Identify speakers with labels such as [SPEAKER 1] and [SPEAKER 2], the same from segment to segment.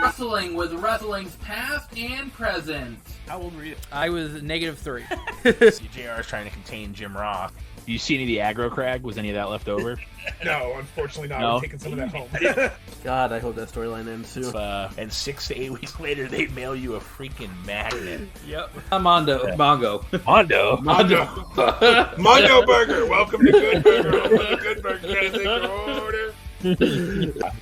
[SPEAKER 1] Wrestling with wrestling's past and present.
[SPEAKER 2] How old were you?
[SPEAKER 3] I was -3.
[SPEAKER 2] JR is trying to contain Jim Ross. Do you see any of the aggro crag? Was any of that left over?
[SPEAKER 4] No, unfortunately not.
[SPEAKER 2] No?
[SPEAKER 4] I'm taking some of that home.
[SPEAKER 5] God, I hope that storyline ends soon.
[SPEAKER 2] And 6 to 8 weeks later, they mail you a freaking magnet.
[SPEAKER 3] Yep. Mongo.
[SPEAKER 2] Mondo.
[SPEAKER 4] Mongo Burger. Welcome to Good Burger. Welcome to Good Burger. Can I take your order?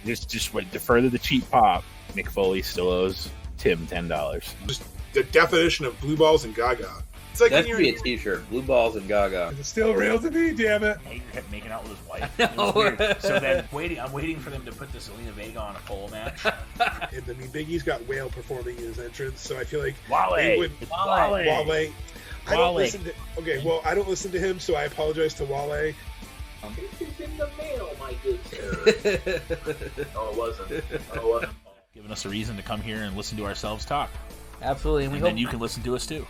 [SPEAKER 2] Just wait. To further the cheap pop, Mick Foley still owes Tim $10.
[SPEAKER 4] Just the definition of blue balls and gaga. It's like
[SPEAKER 5] That should be a t-shirt. Blue balls and gaga.
[SPEAKER 4] It's still real to me, damn it.
[SPEAKER 2] Hager kept making out with his wife. It was weird. So then, I'm waiting for them to put the Selena Vega on a pole match.
[SPEAKER 4] And I mean, Big E's got Whale performing in his entrance, so I feel like
[SPEAKER 2] Wale.
[SPEAKER 4] Wale. I don't listen to. Okay, well, I don't listen to him, so I apologize to Wale.
[SPEAKER 1] This is in the mail, my good sir. No, it wasn't.
[SPEAKER 2] Giving us a reason to come here and listen to ourselves talk.
[SPEAKER 3] Absolutely.
[SPEAKER 2] And then you can listen to us too.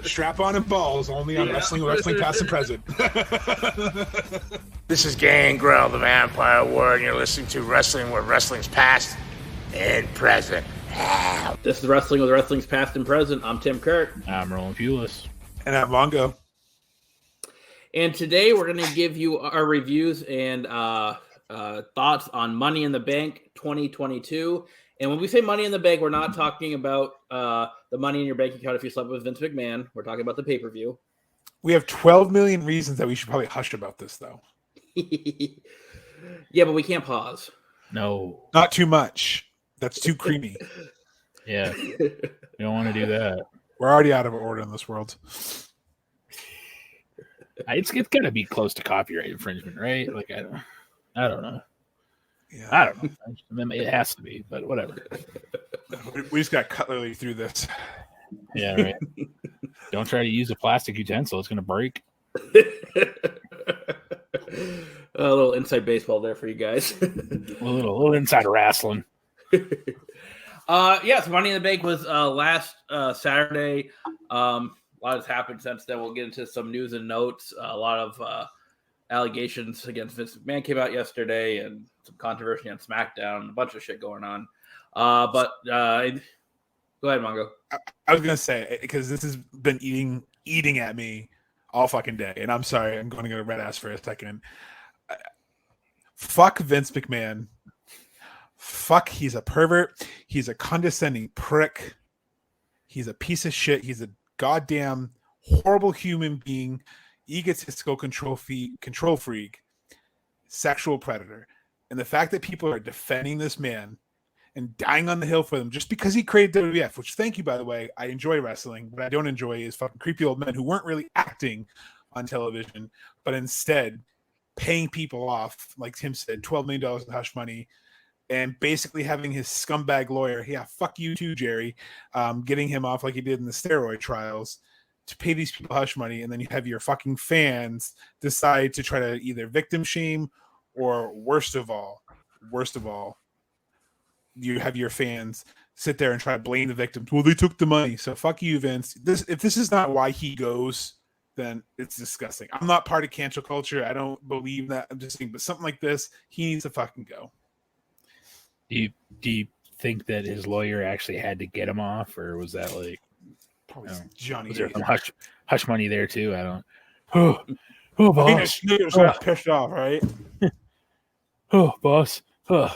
[SPEAKER 4] Strap on and balls, only on Wrestling Past and Present.
[SPEAKER 6] This is Gangrel, the Vampire Warrior, and you're listening to Wrestling with Wrestling's Past and Present.
[SPEAKER 5] This is Wrestling with Wrestling's Past and Present. I'm Tim Kirk.
[SPEAKER 2] I'm Roland Pulis.
[SPEAKER 4] And at Mongo.
[SPEAKER 5] And today we're going to give you our reviews and thoughts on Money in the Bank 2022. And when we say Money in the Bank, we're not talking about the money in your bank account if you slept with Vince McMahon. We're talking about the pay-per-view.
[SPEAKER 4] We have 12 million reasons that we should probably hush about this, though.
[SPEAKER 5] Yeah, but we can't pause.
[SPEAKER 2] No.
[SPEAKER 4] Not too much. That's too creamy.
[SPEAKER 2] Yeah. You don't want to do that.
[SPEAKER 4] We're already out of order in this world.
[SPEAKER 2] It's got to be close to copyright infringement, right? Like, I don't know.
[SPEAKER 4] Yeah.
[SPEAKER 2] I don't know. It has to be, but whatever.
[SPEAKER 4] We just got cutlery through this.
[SPEAKER 2] Yeah, right. Don't try to use a plastic utensil. It's going to break.
[SPEAKER 5] A little inside baseball there for you guys.
[SPEAKER 2] A little inside wrestling.
[SPEAKER 5] Yes, Money in the Bank was last Saturday. A lot has happened since then. We'll get into some news and notes. A lot of allegations against Vince McMahon came out yesterday, and some controversy on SmackDown. A bunch of shit going on. But go ahead, Mongo.
[SPEAKER 4] I was gonna say, because this has been eating at me all fucking day, and I'm sorry, I'm going to go red ass for a second. Fuck Vince McMahon. Fuck, he's a pervert. He's a condescending prick. He's a piece of shit. He's a goddamn horrible human being, egotistical control freak, sexual predator. And the fact that people are defending this man and dying on the hill for them just because he created WWF, which, thank you, by the way, I enjoy wrestling. What I don't enjoy is fucking creepy old men who weren't really acting on television, but instead paying people off, like Tim said, $12 million in hush money, and basically having his scumbag lawyer, yeah, fuck you too, Jerry, getting him off like he did in the steroid trials to pay these people hush money, and then you have your fucking fans decide to try to either victim shame or worst of all, you have your fans sit there and try to blame the victims. Well, they took the money, so fuck you, Vince. If this is not why he goes, then it's disgusting. I'm not part of cancel culture. I don't believe that. I'm just saying, but something like this, he needs to fucking go.
[SPEAKER 2] Do you think that his lawyer actually had to get him off, or was that like
[SPEAKER 4] Probably Johnny?
[SPEAKER 2] Was there some hush money there too? I don't. Oh, boss.
[SPEAKER 4] Snickers pissed off, right?
[SPEAKER 2] Oh, boss. Oh,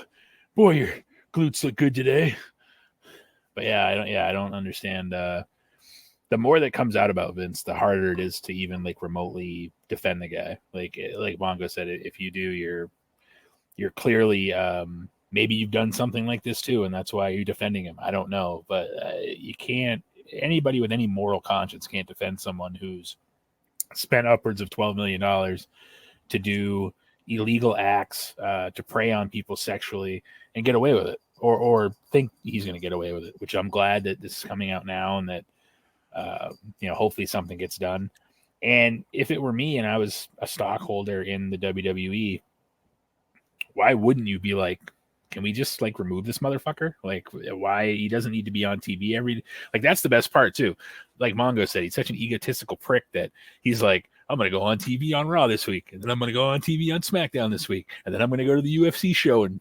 [SPEAKER 2] boy, your glutes look good today. But yeah, I don't understand. The more that comes out about Vince, the harder it is to even like remotely defend the guy. Like Mongo said, if you do, you're clearly maybe you've done something like this too, and that's why you're defending him. I don't know, but you can't. Anybody with any moral conscience can't defend someone who's spent upwards of $12 million to do illegal acts, to prey on people sexually and get away with it, or think he's going to get away with it, which I'm glad that this is coming out now and that, hopefully something gets done. And if it were me and I was a stockholder in the WWE, why wouldn't you be like, can we just like remove this motherfucker? Like, why he doesn't need to be on TV that's the best part too. Like Mongo said, he's such an egotistical prick that he's like, I'm going to go on TV on Raw this week, and then I'm going to go on TV on SmackDown this week, and then I'm going to go to the UFC show. And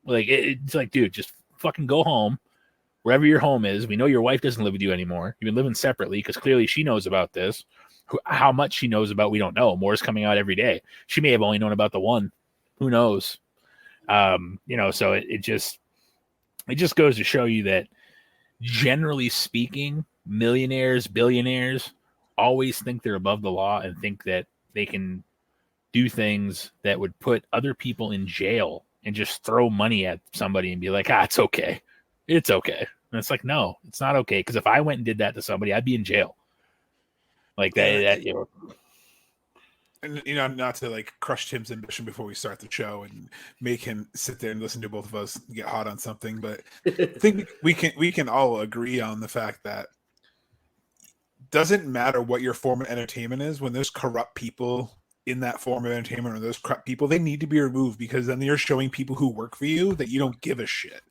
[SPEAKER 2] like, it's like, dude, just fucking go home, wherever your home is. We know your wife doesn't live with you anymore. You've been living separately because clearly she knows about this. How much she knows about, we don't know. More is coming out every day. She may have only known about the one. Who knows? So it just goes to show you that, generally speaking, millionaires, billionaires always think they're above the law and think that they can do things that would put other people in jail and just throw money at somebody and be like, it's okay. It's okay. And it's like, no, it's not okay. Because if I went and did that to somebody, I'd be in jail. Like that.
[SPEAKER 4] And not to like crush Tim's ambition before we start the show and make him sit there and listen to both of us get hot on something, but I think we can all agree on the fact that doesn't matter what your form of entertainment is, when there's corrupt people in that form of entertainment or those corrupt people, they need to be removed, because then you're showing people who work for you that you don't give a shit.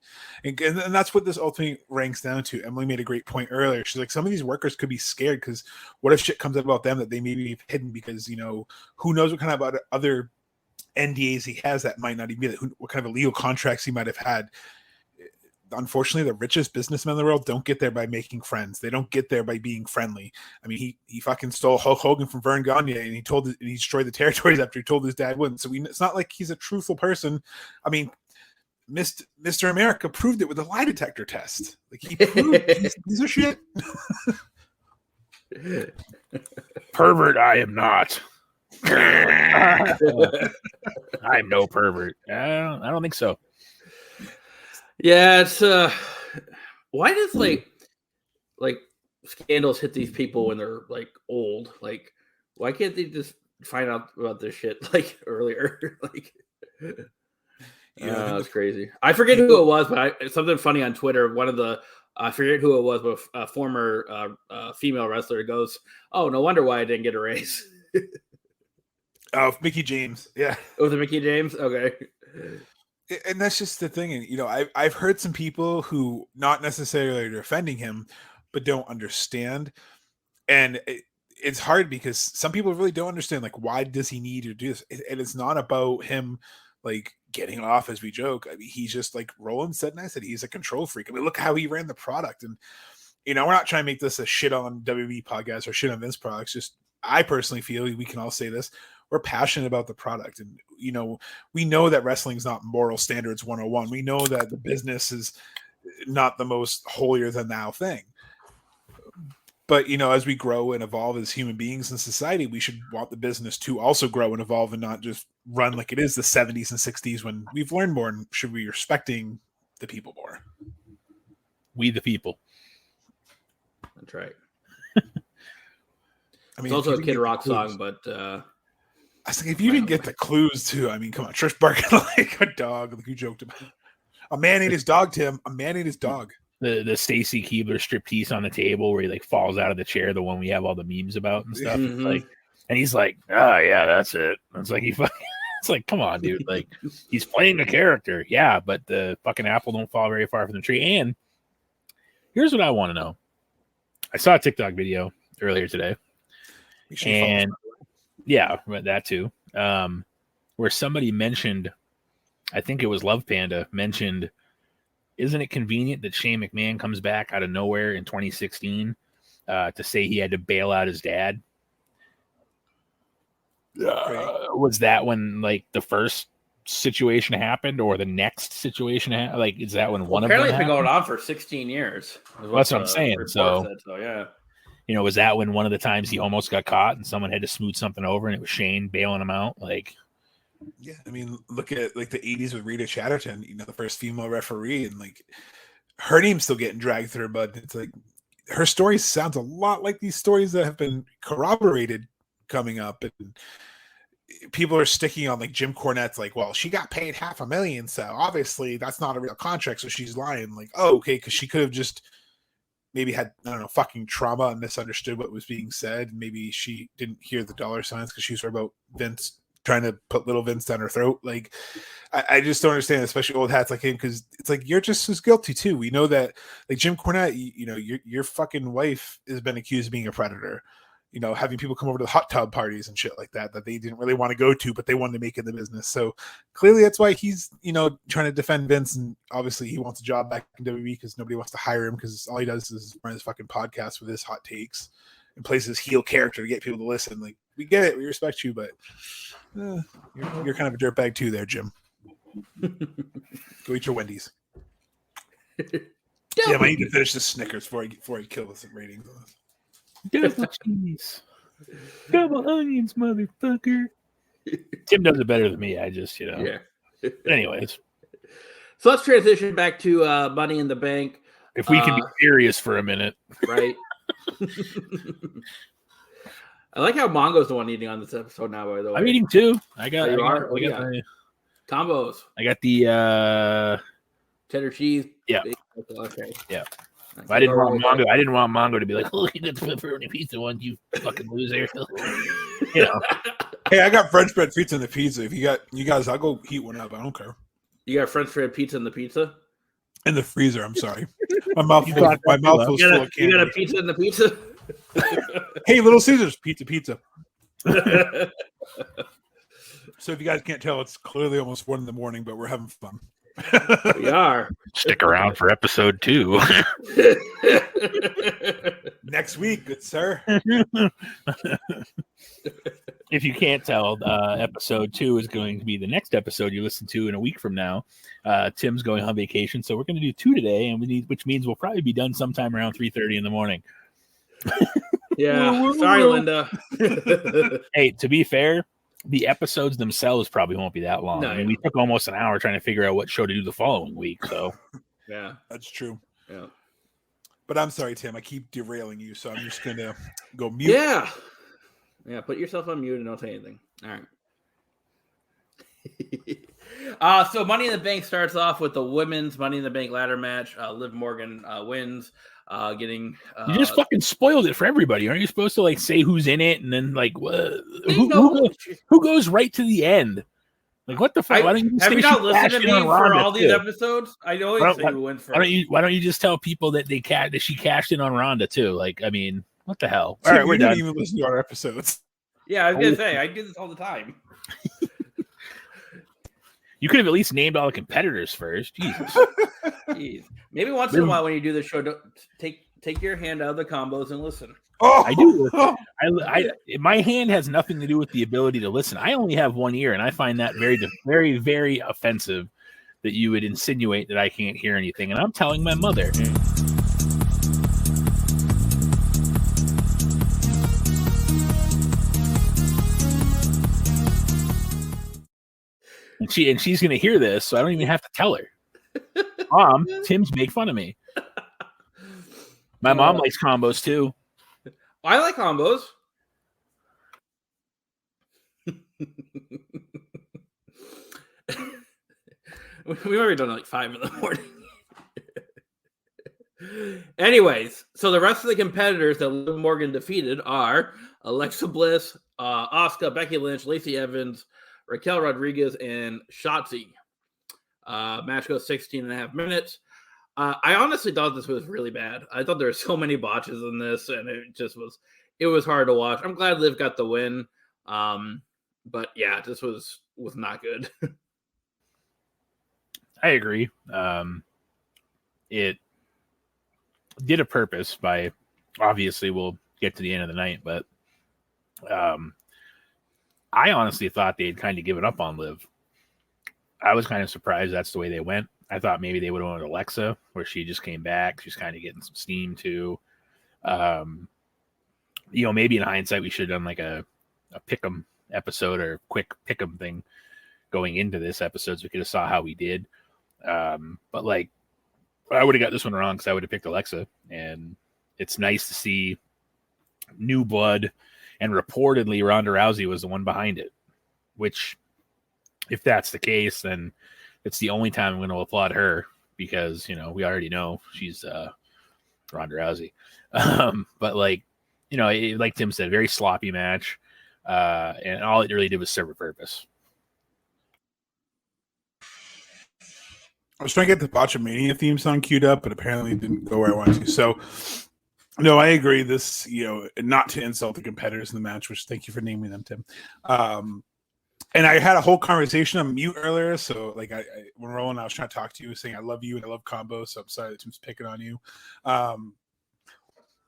[SPEAKER 4] And that's what this ultimately ranks down to. Emily made a great point earlier. She's like, some of these workers could be scared because what if shit comes out about them that they maybe have hidden, because, who knows what kind of other NDAs he has that might not even be, what kind of illegal contracts he might have had. Unfortunately, the richest businessmen in the world don't get there by making friends. They don't get there by being friendly. I mean, he fucking stole Hulk Hogan from Vern Gagne, and he destroyed the territories after he told his dad wouldn't. So it's not like he's a truthful person. I mean, Mr. America proved it with a lie detector test. Like, he proved he's a shit.
[SPEAKER 2] Pervert, I am not. I am no pervert. I don't think so.
[SPEAKER 5] Yeah, it's why does like scandals hit these people when they're like old? Like, why can't they just find out about this shit like earlier? Like, it's crazy. I forget who it was, but something funny on Twitter. One of the I forget who it was, but a former female wrestler goes, "Oh, no wonder why I didn't get a raise."
[SPEAKER 4] Oh, Mickey James. Yeah.
[SPEAKER 5] Was it Mickey James? Okay.
[SPEAKER 4] And that's just the thing. And, I've heard some people who not necessarily are defending him, but don't understand. And it's hard because some people really don't understand, like, why does he need to do this? And it's not about him, like, getting off as we joke. I mean, he's just like Roland said, and I said, he's a control freak. I mean, look how he ran the product. And, we're not trying to make this a shit on WWE podcast or shit on Vince products. Just, I personally feel we can all say this. We're passionate about the product. And, we know that wrestling is not moral standards 101. We know that the business is not the most holier than thou thing. But, as we grow and evolve as human beings in society, we should want the business to also grow and evolve and not just run like it is the 70s and 60s when we've learned more and should be respecting the people more.
[SPEAKER 2] We the people.
[SPEAKER 5] That's right.
[SPEAKER 4] I mean,
[SPEAKER 5] it's also a Kid Rock song, but
[SPEAKER 4] I was like, if you didn't get the clues too, I mean, come on, Trish barking like a dog, like you joked about. A man ate his dog, Tim. A man ate his dog.
[SPEAKER 2] The Stacy Keibler striptease on the table where he like falls out of the chair, the one we have all the memes about and stuff.
[SPEAKER 5] Mm-hmm.
[SPEAKER 2] Like, and he's like, "Oh yeah, that's it." And it's like it's like, come on, dude. Like, he's playing a character, yeah, but the fucking apple don't fall very far from the tree. And here's what I want to know: I saw a TikTok video earlier today, and yeah, that too, where somebody mentioned, I think it was Love Panda mentioned, isn't it convenient that Shane McMahon comes back out of nowhere in 2016 to say he had to bail out his dad? Was that when like the first situation happened, or the next situation happened? Like, is that when one of them happened?
[SPEAKER 5] Apparently, it's been going on for 16 years.
[SPEAKER 2] That's what I'm saying. So
[SPEAKER 5] yeah.
[SPEAKER 2] Was that when one of the times he almost got caught and someone had to smooth something over and it was Shane bailing him out? Like,
[SPEAKER 4] yeah, I mean, look at like the 80s with Rita Chatterton, the first female referee, and like her name's still getting dragged through, but it's like her story sounds a lot like these stories that have been corroborated coming up, and people are sticking on like Jim Cornette's like, well, she got paid $500,000, so obviously that's not a real contract, so she's lying. Like, oh, okay, because she could have just maybe had, I don't know, fucking trauma and misunderstood what was being said. Maybe she didn't hear the dollar signs because she's worried about Vince trying to put little Vince down her throat. Like, I just don't understand, especially old hats like him, because it's like, you're just as guilty too. We know that, like Jim Cornette, your fucking wife has been accused of being a predator. having people come over to the hot tub parties and shit like that they didn't really want to go to, but they wanted to make it in the business. So clearly that's why he's, trying to defend Vince. And obviously he wants a job back in WWE because nobody wants to hire him because all he does is run his fucking podcast with his hot takes and plays his heel character to get people to listen. Like, we get it. We respect you, but you're kind of a dirtbag too there, Jim. Go eat your Wendy's. Yeah, I need to finish this Snickers before I kill this ratings.
[SPEAKER 2] Double cheese. Double onions, motherfucker. Tim does it better than me. I just,
[SPEAKER 5] Yeah.
[SPEAKER 2] Anyways.
[SPEAKER 5] So let's transition back to Money in the Bank.
[SPEAKER 2] If we can be serious for a minute.
[SPEAKER 5] Right. I like how Mongo's the one eating on this episode now, by the way.
[SPEAKER 2] I'm eating too. I got
[SPEAKER 5] combos.
[SPEAKER 2] I got the
[SPEAKER 5] cheddar cheese.
[SPEAKER 2] Yeah.
[SPEAKER 5] Okay.
[SPEAKER 2] Yeah. I didn't want Mongo to be like, "Oh, you got the pepperoni pizza one, you fucking loser."
[SPEAKER 4] Hey, I got French bread pizza in the pizza. If you guys, I'll go heat one up. I don't care.
[SPEAKER 5] You got French bread pizza in the pizza?
[SPEAKER 4] In the freezer. I'm sorry. My mouth was full of candy.
[SPEAKER 5] You got a pizza in the pizza?
[SPEAKER 4] Hey, Little Caesars, pizza. So if you guys can't tell, it's clearly almost 1 a.m, but we're having fun.
[SPEAKER 5] We are.
[SPEAKER 2] Stick around for episode 2.
[SPEAKER 4] Next week, good sir.
[SPEAKER 2] If you can't tell, episode 2 is going to be the next episode you listen to in a week from now. Tim's going on vacation, so we're going to do 2 today, which means we'll probably be done sometime around 3:30 in the morning.
[SPEAKER 5] Yeah, sorry, Linda.
[SPEAKER 2] Hey, to be fair, the episodes themselves probably won't be that long.
[SPEAKER 5] No,
[SPEAKER 2] I mean, we took almost an hour trying to figure out what show to do the following week. So,
[SPEAKER 5] yeah,
[SPEAKER 4] that's true.
[SPEAKER 5] Yeah,
[SPEAKER 4] but I'm sorry, Tim. I keep derailing you, so I'm just gonna go mute.
[SPEAKER 5] Yeah. Put yourself on mute and don't say anything. All right. So Money in the Bank starts off with the women's Money in the Bank ladder match. Liv Morgan wins. You
[SPEAKER 2] just fucking spoiled it for everybody. Aren't you supposed to say who's in it and then who goes right to the end? Like, what the fuck?
[SPEAKER 5] Have you not listened to me for all these episodes? I always say who wins first.
[SPEAKER 2] Why don't you just tell people that she cashed in on Ronda too? Like, I mean, what the hell?
[SPEAKER 4] All right,
[SPEAKER 2] we're done.
[SPEAKER 4] Even listen to our episodes.
[SPEAKER 5] Yeah, I was gonna say I do this all the time.
[SPEAKER 2] You could have at least named all the competitors first. Jesus.
[SPEAKER 5] Jeez. Maybe once in a while when you do the show, take your hand out of the combos and listen.
[SPEAKER 4] Oh,
[SPEAKER 2] I do. My hand has nothing to do with the ability to listen. I only have one ear, and I find that very, very, very offensive that you would insinuate that I can't hear anything. And I'm telling my mother. And she's going to hear this, so I don't even have to tell her. Mom, Tim's make fun of me. My mom likes combos too.
[SPEAKER 5] I like combos. We've already done 5 in the morning. Anyways, so the rest of the competitors that Liv Morgan defeated are Alexa Bliss, Asuka, Becky Lynch, Lacey Evans, Raquel Rodriguez, and Shotzi. Match goes 16.5 minutes. I honestly thought this was really bad. I thought there were so many botches in this, and it was hard to watch. I'm glad Liv got the win. But yeah, this was not good.
[SPEAKER 2] I agree. It did a purpose by, obviously we'll get to the end of the night, but I honestly thought they'd kind of given up on Liv. I was kind of surprised that's the way they went. I thought maybe they would have went with Alexa, where she just came back. She's kind of getting some steam too. Maybe in hindsight, we should have done like a pick'em episode or quick pick'em thing going into this episode, so we could have saw how we did. But I would have got this one wrong because I would have picked Alexa, and it's nice to see new blood. And reportedly, Ronda Rousey was the one behind it, which, if that's the case, then it's the only time I'm going to applaud her because, we already know she's Ronda Rousey. But like Tim said, very sloppy match. And all it really did was serve a purpose.
[SPEAKER 4] I was trying to get the Botchamania theme song queued up, but apparently it didn't go where I wanted to. So No, I agree. This, not to insult the competitors in the match, which thank you for naming them, Tim. And I had a whole conversation on mute earlier. So, like, when Roland, I was trying to talk to you, saying I love you and I love Combo. So I'm sorry that Tim's picking on you.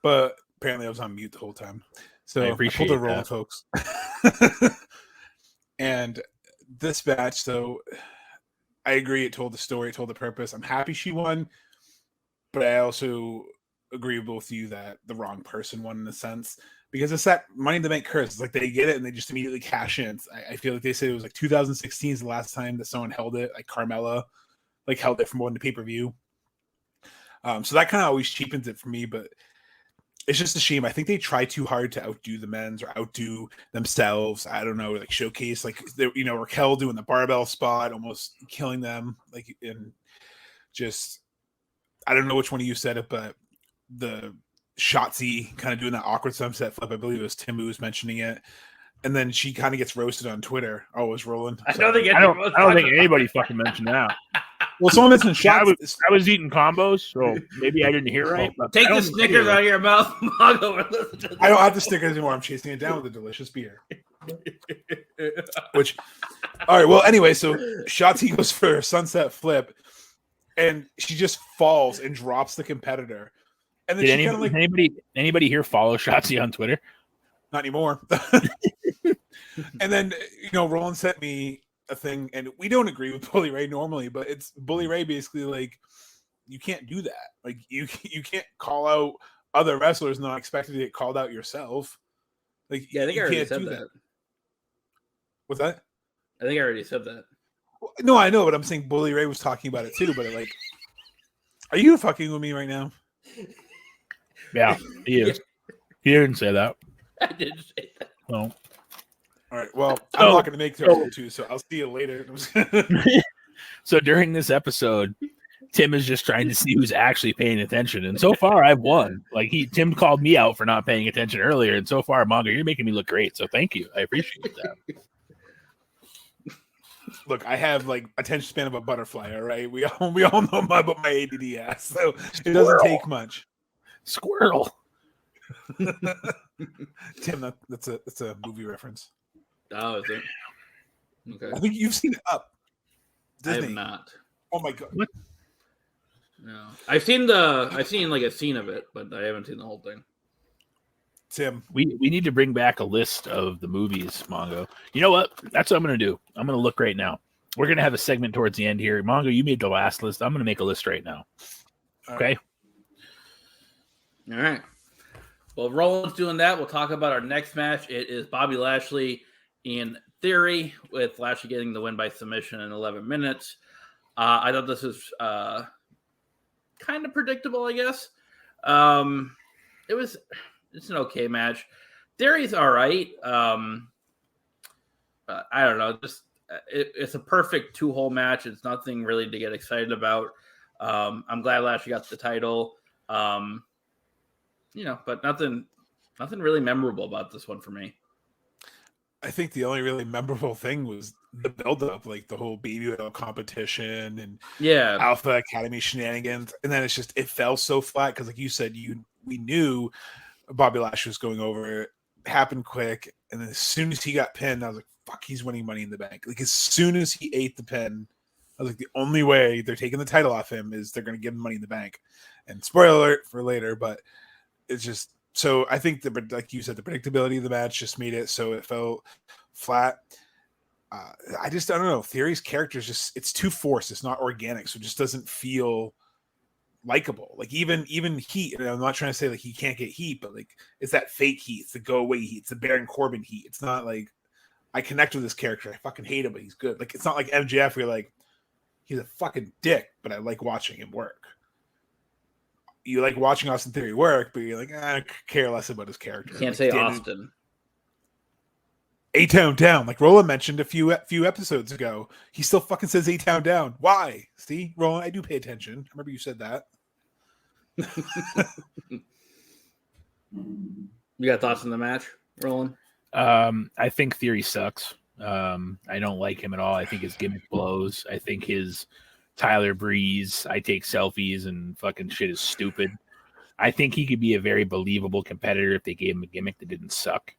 [SPEAKER 4] But apparently I was on mute the whole time. So I pulled a Roland, folks. And this match, though, I agree. It told the story, it told the purpose. I'm happy she won, but I also agree with both of you that the wrong person won in a sense, because it's that Money in the Bank curse. It's like they get it and they just immediately cash in. I feel like they said it was like 2016 is the last time that someone held it, like Carmella, like held it from going to pay-per-view. So that kind of always cheapens it for me, but it's just a shame. I think they try too hard to outdo the men's or outdo themselves. I don't know, like showcase, like Raquel doing the barbell spot, almost killing them. Like, and just, I don't know which one of you said it, but the Shotzi kind of doing that awkward sunset flip. I believe it was Tim who was mentioning it. And then she kind of gets roasted on Twitter. Oh, it was Roland.
[SPEAKER 5] I don't think
[SPEAKER 2] anybody fucking mentioned that.
[SPEAKER 4] Well, someone mentioned Shotzi.
[SPEAKER 2] I was eating combos, so maybe I didn't hear right. But
[SPEAKER 5] take the Snickers out of your mouth, Mongo, and listen to this.
[SPEAKER 4] I don't have the Snickers anymore. I'm chasing it down with a delicious beer. Which, all right. Well, anyway, so Shotzi goes for her sunset flip, and she just falls and drops the competitor. And then
[SPEAKER 2] did anybody here follow Shotzi on Twitter?
[SPEAKER 4] Not anymore. And then Roland sent me a thing, and we don't agree with Bully Ray normally, but it's Bully Ray basically like, you can't do that. Like you can't call out other wrestlers and not expect to get called out yourself. Like,
[SPEAKER 5] yeah, I think I already said that.
[SPEAKER 4] What's that?
[SPEAKER 5] I think I already said that.
[SPEAKER 4] Well, no, I know, but I'm saying Bully Ray was talking about it too. But like, are you fucking with me right now?
[SPEAKER 2] Yeah, he is. He didn't say that.
[SPEAKER 5] I didn't say that.
[SPEAKER 2] No.
[SPEAKER 4] All right. Well, I'm not going to make Terrible 2, so I'll see you later.
[SPEAKER 2] So during this episode, Tim is just trying to see who's actually paying attention, and so far I've won. Like Tim called me out for not paying attention earlier, and so far, Mongo, you're making me look great. So thank you. I appreciate that.
[SPEAKER 4] Look, I have like attention span of a butterfly. All right, we all know about my ADD ass, so it doesn't take much.
[SPEAKER 2] Squirrel.
[SPEAKER 4] Tim, that's a movie reference.
[SPEAKER 5] Oh, is it? Okay.
[SPEAKER 4] I think you've seen it Up. Disney.
[SPEAKER 5] I have not.
[SPEAKER 4] Oh my god.
[SPEAKER 2] What?
[SPEAKER 5] No. I've seen like a scene of it, but I haven't seen the whole thing.
[SPEAKER 4] Tim.
[SPEAKER 2] We need to bring back a list of the movies, Mongo. You know what? That's what I'm going to do. I'm going to look right now. We're going to have a segment towards the end here. Mongo, you made the last list. I'm going to make a list right now. Okay?
[SPEAKER 5] All right. Well, Roland's doing that. We'll talk about our next match. It is Bobby Lashley in Theory, with Lashley getting the win by submission in 11 minutes. I thought this was kind of predictable, I guess. It's an okay match. Theory's all right. I don't know. Just it's a perfect 2-hole match. It's nothing really to get excited about. I'm glad Lashley got the title. But nothing really memorable about this one for me.
[SPEAKER 4] I think the only really memorable thing was the build-up, like the whole baby whale competition and Alpha Academy shenanigans, and then it fell so flat because, like you said, we knew Bobby Lashley was going over. It happened quick, and then as soon as he got pinned, I was like, "Fuck, he's winning Money in the Bank!" Like as soon as he ate the pin, I was like, "The only way they're taking the title off him is they're going to give him Money in the Bank." And spoiler alert for later, but it's just. So I think like you said, the predictability of the match just made it so it felt flat. I don't know. Theory's character is it's too forced. It's not organic, so it just doesn't feel likable. Like even heat. And I'm not trying to say like he can't get heat, but like it's that fake heat. It's the go away heat. It's the Baron Corbin heat. It's not like I connect with this character. I fucking hate him, but he's good. Like it's not like MJF where you're like he's a fucking dick, but I like watching him work. You like watching Austin Theory work, but you're like, I care less about his character.
[SPEAKER 5] Can't say Austin.
[SPEAKER 4] A-Town down. Like Roland mentioned a few episodes ago. He still fucking says A-Town down. Why? See, Roland, I do pay attention. I remember you said that.
[SPEAKER 5] You got thoughts on the match, Roland?
[SPEAKER 2] I think Theory sucks. I don't like him at all. I think his gimmick blows. I think his Tyler Breeze, I take selfies and fucking shit is stupid. I think he could be a very believable competitor if they gave him a gimmick that didn't suck.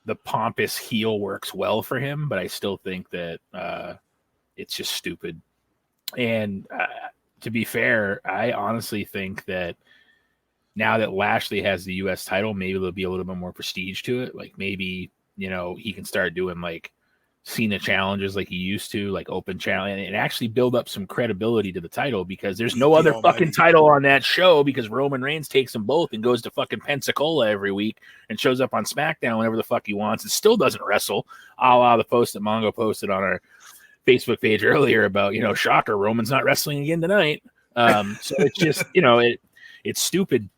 [SPEAKER 2] The pompous heel works well for him, but I still think that it's just stupid. And to be fair, I honestly think that now that Lashley has the U.S. title, maybe there'll be a little bit more prestige to it. Like maybe, he can start doing like Cena challenges like he used to, like open challenge, and actually build up some credibility to the title, because there's no other fucking title on that show, because Roman Reigns takes them both and goes to fucking Pensacola every week and shows up on SmackDown whenever the fuck he wants and still doesn't wrestle, a la the post that Mongo posted on our Facebook page earlier about, shocker, Roman's not wrestling again tonight. So it's just, it's stupid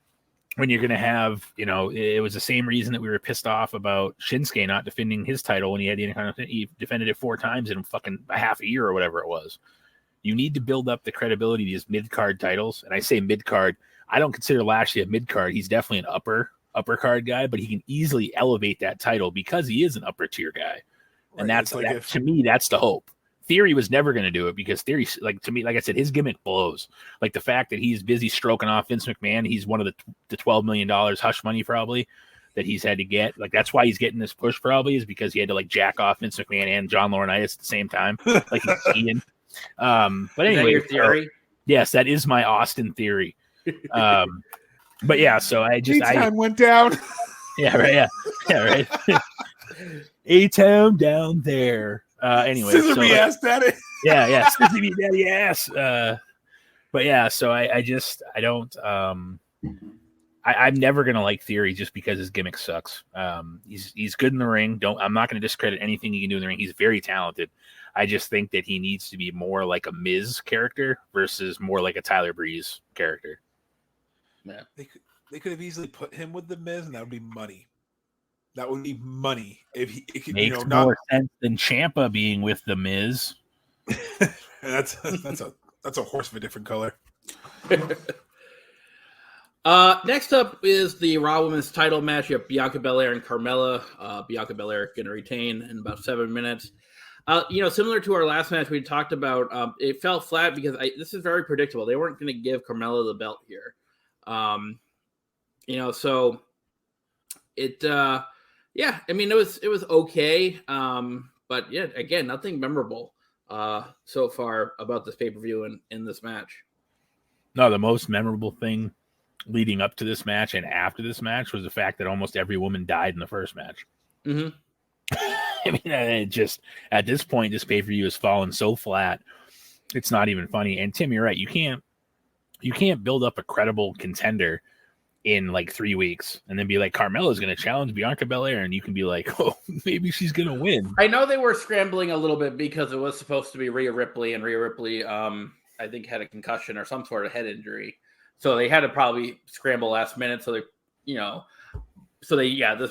[SPEAKER 2] when you're going to have, it was the same reason that we were pissed off about Shinsuke not defending his title when he defended it 4 times in fucking a half a year or whatever it was. You need to build up the credibility of these mid-card titles. And I say mid-card, I don't consider Lashley a mid-card. He's definitely an upper card guy, but he can easily elevate that title because he is an upper tier guy. And that's to me, that's the hope. Theory was never going to do it because Theory, to me, like I said, his gimmick blows. Like the fact that he's busy stroking off Vince McMahon, he's one of the $12 million hush money probably that he's had to get. Like that's why he's getting this push probably, is because he had to like jack off Vince McMahon and John Laurinaitis at the same time, like he's Ian. But anyway,
[SPEAKER 5] your theory?
[SPEAKER 2] Yes, that is my Austin theory. But yeah, so I
[SPEAKER 4] went down.
[SPEAKER 2] Yeah, right. Yeah, right. A-Town down there. Anyway,
[SPEAKER 4] Scissor me ass daddy.
[SPEAKER 2] yeah, scissor me daddy ass. But yeah, so I don't. I'm never gonna like Theory just because his gimmick sucks. He's good in the ring. I'm not gonna discredit anything he can do in the ring. He's very talented. I just think that he needs to be more like a Miz character versus more like a Tyler Breeze character.
[SPEAKER 5] Yeah,
[SPEAKER 4] they could have easily put him with the Miz, and that would be money. That would be money if he
[SPEAKER 2] makes more sense than Ciampa being with the Miz.
[SPEAKER 4] that's a horse of a different color.
[SPEAKER 5] Next up is the Raw Women's title match. You have Bianca Belair and Carmella. Bianca Belair going to retain in about 7 minutes. Similar to our last match we talked about, it fell flat because this is very predictable. They weren't going to give Carmella the belt here. So it. Yeah, I mean it was okay, but yeah, again, nothing memorable so far about this pay-per-view in this match.
[SPEAKER 2] No, the most memorable thing leading up to this match and after this match was the fact that almost every woman died in the first match.
[SPEAKER 5] Mm-hmm.
[SPEAKER 2] I mean, it just at this point, this pay-per-view has fallen so flat, it's not even funny. And Tim, you're right. You can't build up a credible contender in like 3 weeks and then be like, Carmella's going to challenge Bianca Belair, and you can be like, oh, maybe she's going to win.
[SPEAKER 5] I know they were scrambling a little bit because it was supposed to be Rhea Ripley, and Rhea Ripley, I think, had a concussion or some sort of head injury, so they had to probably scramble last minute. So this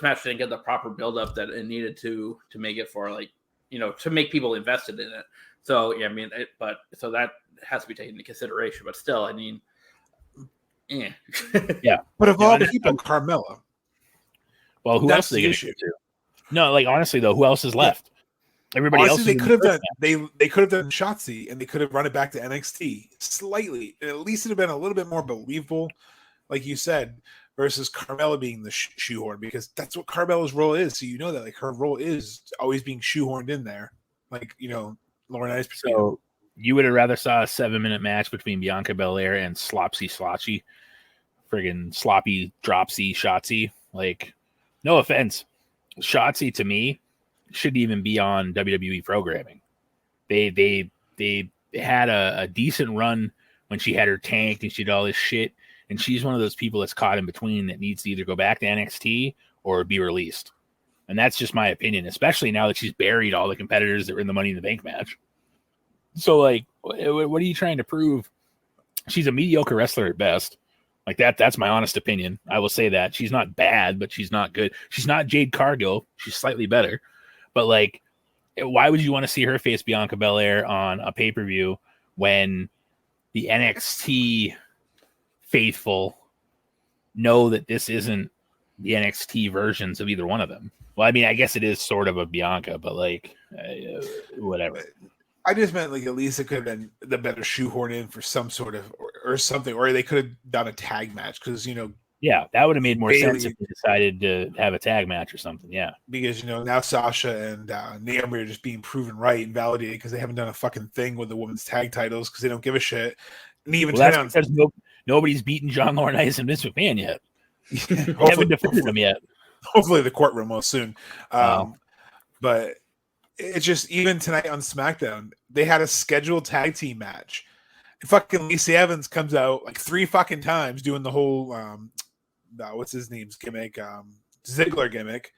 [SPEAKER 5] match didn't get the proper build up that it needed to make it for to make people invested in it. So yeah, I mean, so that has to be taken into consideration. But still, I mean.
[SPEAKER 2] Yeah,
[SPEAKER 4] but of all people, Carmella.
[SPEAKER 2] Well, who else are they going to do? No, like honestly though, who else is left? Everybody else.
[SPEAKER 4] They could have done. They could have done Shotzi, and they could have run it back to NXT slightly. At least it'd have been a little bit more believable, like you said, versus Carmella being the shoehorn, because that's what Carmella's role is. So that like her role is always being shoehorned in there, like Lauren.
[SPEAKER 2] So you would have rather saw a 7-minute match between Bianca Belair and Slotchy, friggin' sloppy Dropsy Shotzi. Like, no offense, Shotzi to me shouldn't even be on WWE programming. They had a decent run when she had her tanked and she did all this shit, and she's one of those people that's caught in between that needs to either go back to NXT or be released. And that's just my opinion, especially now that she's buried all the competitors that were in the Money in the Bank match. So, like, what are you trying to prove? She's a mediocre wrestler at best. Like, that's my honest opinion. I will say that. She's not bad, but she's not good. She's not Jade Cargill. She's slightly better. But, like, why would you want to see her face Bianca Belair on a pay-per-view when the NXT faithful know that this isn't the NXT versions of either one of them? Well, I mean, I guess it is sort of a Bianca, but, like, whatever.
[SPEAKER 4] I just meant like at least it could have been the better shoehorn in for some sort of or something, or they could have done a tag match because
[SPEAKER 2] Yeah, that would have made more sense
[SPEAKER 4] Bayley-
[SPEAKER 2] if they decided to have a tag match or something. Yeah.
[SPEAKER 4] because now Sasha and Naomi are just being proven right and validated because they haven't done a fucking thing with the women's tag titles because they don't give a shit. And even
[SPEAKER 2] Well, that's because nobody's beaten John Laurinaitis and Vince McMahon yet. They haven't defended them yet.
[SPEAKER 4] Hopefully the courtroom will soon. But it's just even tonight on SmackDown, they had a scheduled tag team match. And fucking Lacey Evans comes out like 3 fucking times doing the whole what's his name's gimmick, Ziggler gimmick,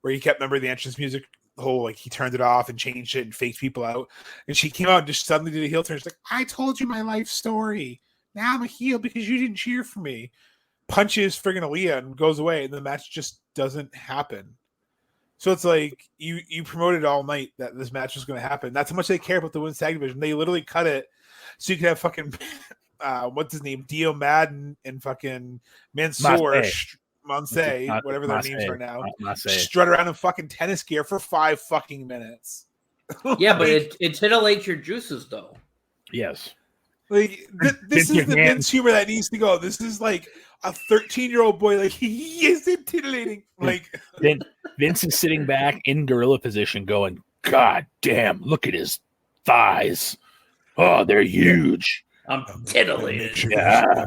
[SPEAKER 4] where he kept remembering the entrance music, the whole like he turned it off and changed it and faked people out. And she came out and just suddenly did a heel turn. She's like, I told you my life story. Now I'm a heel because you didn't cheer for me. Punches friggin' Aaliyah and goes away, and the match just doesn't happen. So it's like you promoted all night that this match was going to happen. That's how much they care about the women's tag division. They literally cut it so you could have fucking what's his name, Dio Madden and fucking Mansoor Monse, whatever their names are now, strut around in fucking tennis gear for 5 fucking minutes.
[SPEAKER 5] Yeah, but it titillates your juices though.
[SPEAKER 2] Yes.
[SPEAKER 4] Like this is the Vince humor that needs to go. This is like a 13-year-old boy, like he isn't titillating. Like
[SPEAKER 2] Vince is sitting back in gorilla position, going, "God damn! Look at his thighs. Oh, they're huge.
[SPEAKER 5] I'm titillated."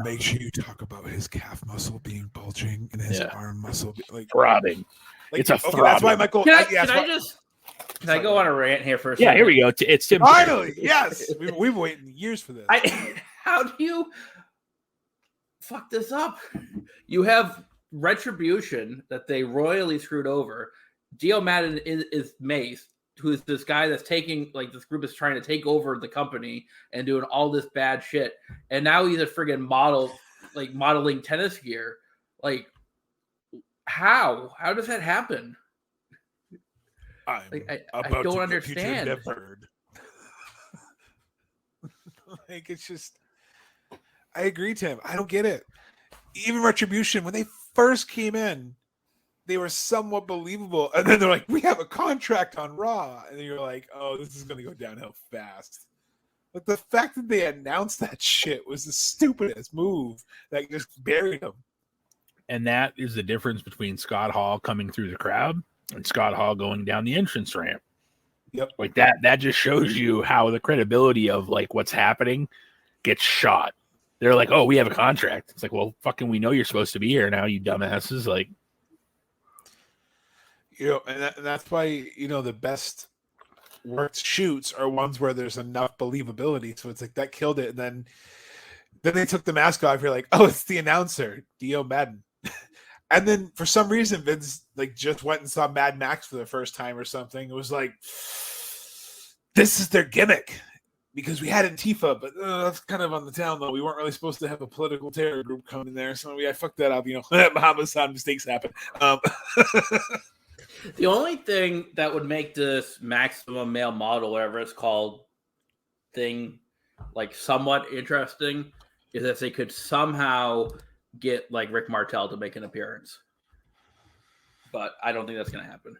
[SPEAKER 4] Make sure you talk about his calf muscle being bulging and his arm muscle like
[SPEAKER 2] throbbing.
[SPEAKER 4] Like,
[SPEAKER 2] it's a throbbing.
[SPEAKER 4] That's why Michael.
[SPEAKER 5] Can I go on a rant here for a second?
[SPEAKER 2] Yeah, here we go. It's Tim.
[SPEAKER 4] Finally, yes. We've been waiting years for this.
[SPEAKER 5] How do you fuck this up? You have Retribution that they royally screwed over. Dio Madden is Mace, who is this guy that's taking, like, this group is trying to take over the company and doing all this bad shit. And now he's a friggin' model, like modeling tennis gear. Like, how? How does that happen? I don't understand.
[SPEAKER 4] Like, it's just, I agree, Tim. I don't get it. Even Retribution, when they first came in, they were somewhat believable. And then they're like, we have a contract on Raw. And then you're like, oh, this is going to go downhill fast. But the fact that they announced that shit was the stupidest move that just buried them.
[SPEAKER 2] And that is the difference between Scott Hall coming through the crowd and Scott Hall going down the entrance ramp.
[SPEAKER 4] Yep.
[SPEAKER 2] Like that just shows you how the credibility of like what's happening gets shot. They're like, oh, we have a contract. It's like, well, fucking, we know you're supposed to be here now, you dumbasses. Like,
[SPEAKER 4] and that's why, the best worked shoots are ones where there's enough believability. So it's like that killed it. And then they took the mask off. You're like, oh, it's the announcer, Dio Madden. And then for some reason, Vince like just went and saw Mad Max for the first time or something. It was like, this is their gimmick because we had Antifa, but that's kind of on the town though. We weren't really supposed to have a political terror group come in there, so I fucked that up. Homicide mistakes happen.
[SPEAKER 5] The only thing that would make this maximum male model, whatever it's called, thing like somewhat interesting is if they could somehow get like Rick Martel to make an appearance. But I don't think that's going to happen.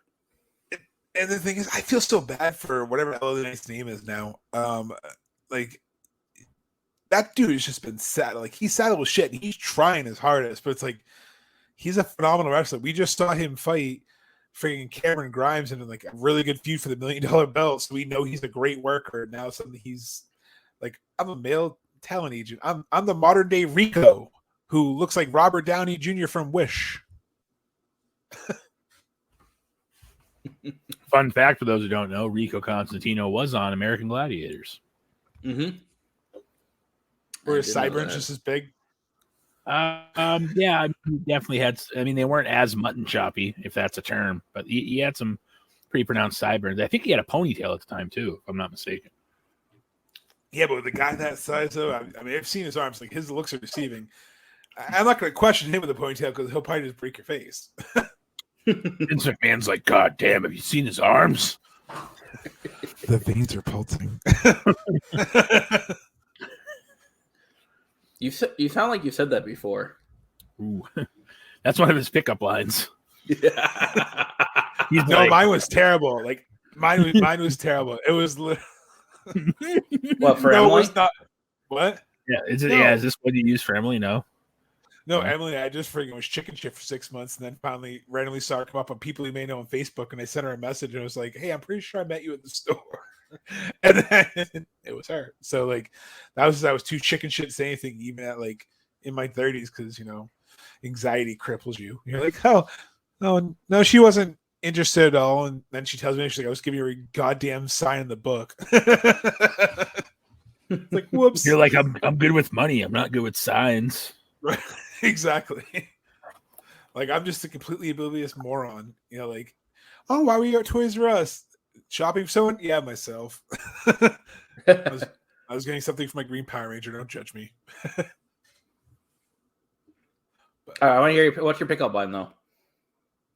[SPEAKER 4] And the thing is, I feel so bad for whatever LA's name is now. Like that dude has just been saddled. Like he's saddled with shit and he's trying his hardest, but it's like he's a phenomenal wrestler. We just saw him fight freaking Cameron Grimes in like a really good feud for the $1 million belt. So we know he's a great worker. Now suddenly he's like, I'm a male talent agent. I'm the modern day Rico who looks like Robert Downey Jr. from Wish.
[SPEAKER 2] Fun fact for those who don't know, Rico Constantino was on American Gladiators.
[SPEAKER 5] Mm-hmm.
[SPEAKER 4] Were his sideburns just as big?
[SPEAKER 2] Yeah, he definitely had. I mean, they weren't as mutton choppy, if that's a term, but he had some pretty pronounced sideburns. I think he had a ponytail at the time too, if I'm not mistaken.
[SPEAKER 4] Yeah, but with a guy that size, though, I mean, I've seen his arms. Like his looks are deceiving. I'm not going to question him with a ponytail because he'll probably just break your face.
[SPEAKER 2] Vince McMahon's like, God damn, have you seen his arms?
[SPEAKER 4] The veins are pulsing.
[SPEAKER 5] You sound like you said that before.
[SPEAKER 2] Ooh. That's one of his pickup lines.
[SPEAKER 5] Yeah.
[SPEAKER 4] Mine was terrible. Like mine was terrible. It was
[SPEAKER 5] What for
[SPEAKER 4] No,
[SPEAKER 5] Emily?
[SPEAKER 4] it's not. What?
[SPEAKER 2] Yeah, is it?
[SPEAKER 4] No.
[SPEAKER 2] Yeah, is this what you use for Emily? No.
[SPEAKER 4] No,
[SPEAKER 2] Yeah.
[SPEAKER 4] Emily, I just freaking was chicken shit for 6 months, and then finally randomly saw her come up on people you may know on Facebook, and I sent her a message, and I was like, "Hey, I'm pretty sure I met you at the store," and then it was her. So like, I was too chicken shit to say anything, even at like in my 30s, because anxiety cripples you. You're like, oh, no, she wasn't interested at all, and then she tells me she's like, I was giving her a goddamn sign in the book. It's like, whoops.
[SPEAKER 2] You're like, I'm good with money. I'm not good with signs.
[SPEAKER 4] Right. Exactly. Like, I'm just a completely oblivious moron. Like, oh, why were you at Toys R Us? Shopping for someone? Yeah, myself. I was getting something for my Green Power Ranger. Don't judge me.
[SPEAKER 5] I want to hear what's your pickup line though.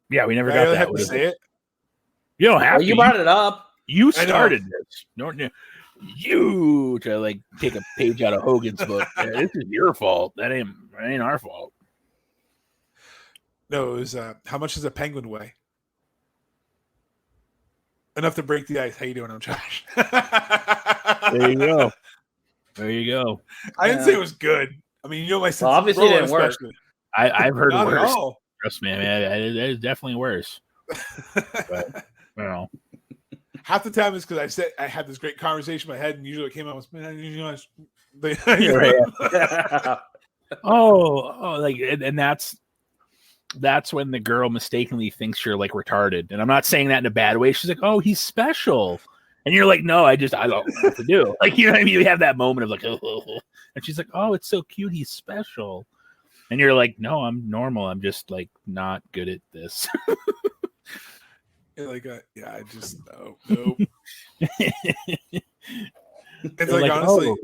[SPEAKER 2] Yeah, we never
[SPEAKER 4] I
[SPEAKER 2] got
[SPEAKER 4] really
[SPEAKER 2] that.
[SPEAKER 4] have to say it.
[SPEAKER 2] You don't have to.
[SPEAKER 5] You brought it up.
[SPEAKER 2] You started this. Don't you try to like take a page out of Hogan's book? Yeah, this is your fault. That ain't our fault.
[SPEAKER 4] No, it was how much does a penguin weigh? Enough to break the ice. How you doing? I'm Josh.
[SPEAKER 2] There you go. There you go.
[SPEAKER 4] I didn't say it was good. I mean, my sense
[SPEAKER 5] Well, obviously it didn't work.
[SPEAKER 4] especially.
[SPEAKER 2] I've heard
[SPEAKER 4] Not at
[SPEAKER 2] worse.
[SPEAKER 4] all.
[SPEAKER 2] Trust me, man. It is definitely worse. But
[SPEAKER 4] Half the time is because I had this great conversation in my head, and usually it came out was, man,
[SPEAKER 2] like, and that's when the girl mistakenly thinks you're like retarded. And I'm not saying that in a bad way. She's like, oh, he's special. And you're like, no, I don't know what to do. Like, you know what I mean? You have that moment of like, oh. And she's like, oh, it's so cute. He's special. And you're like, no, I'm normal. I'm just like not good at this.
[SPEAKER 4] I just nope. It's like honestly,
[SPEAKER 2] oh.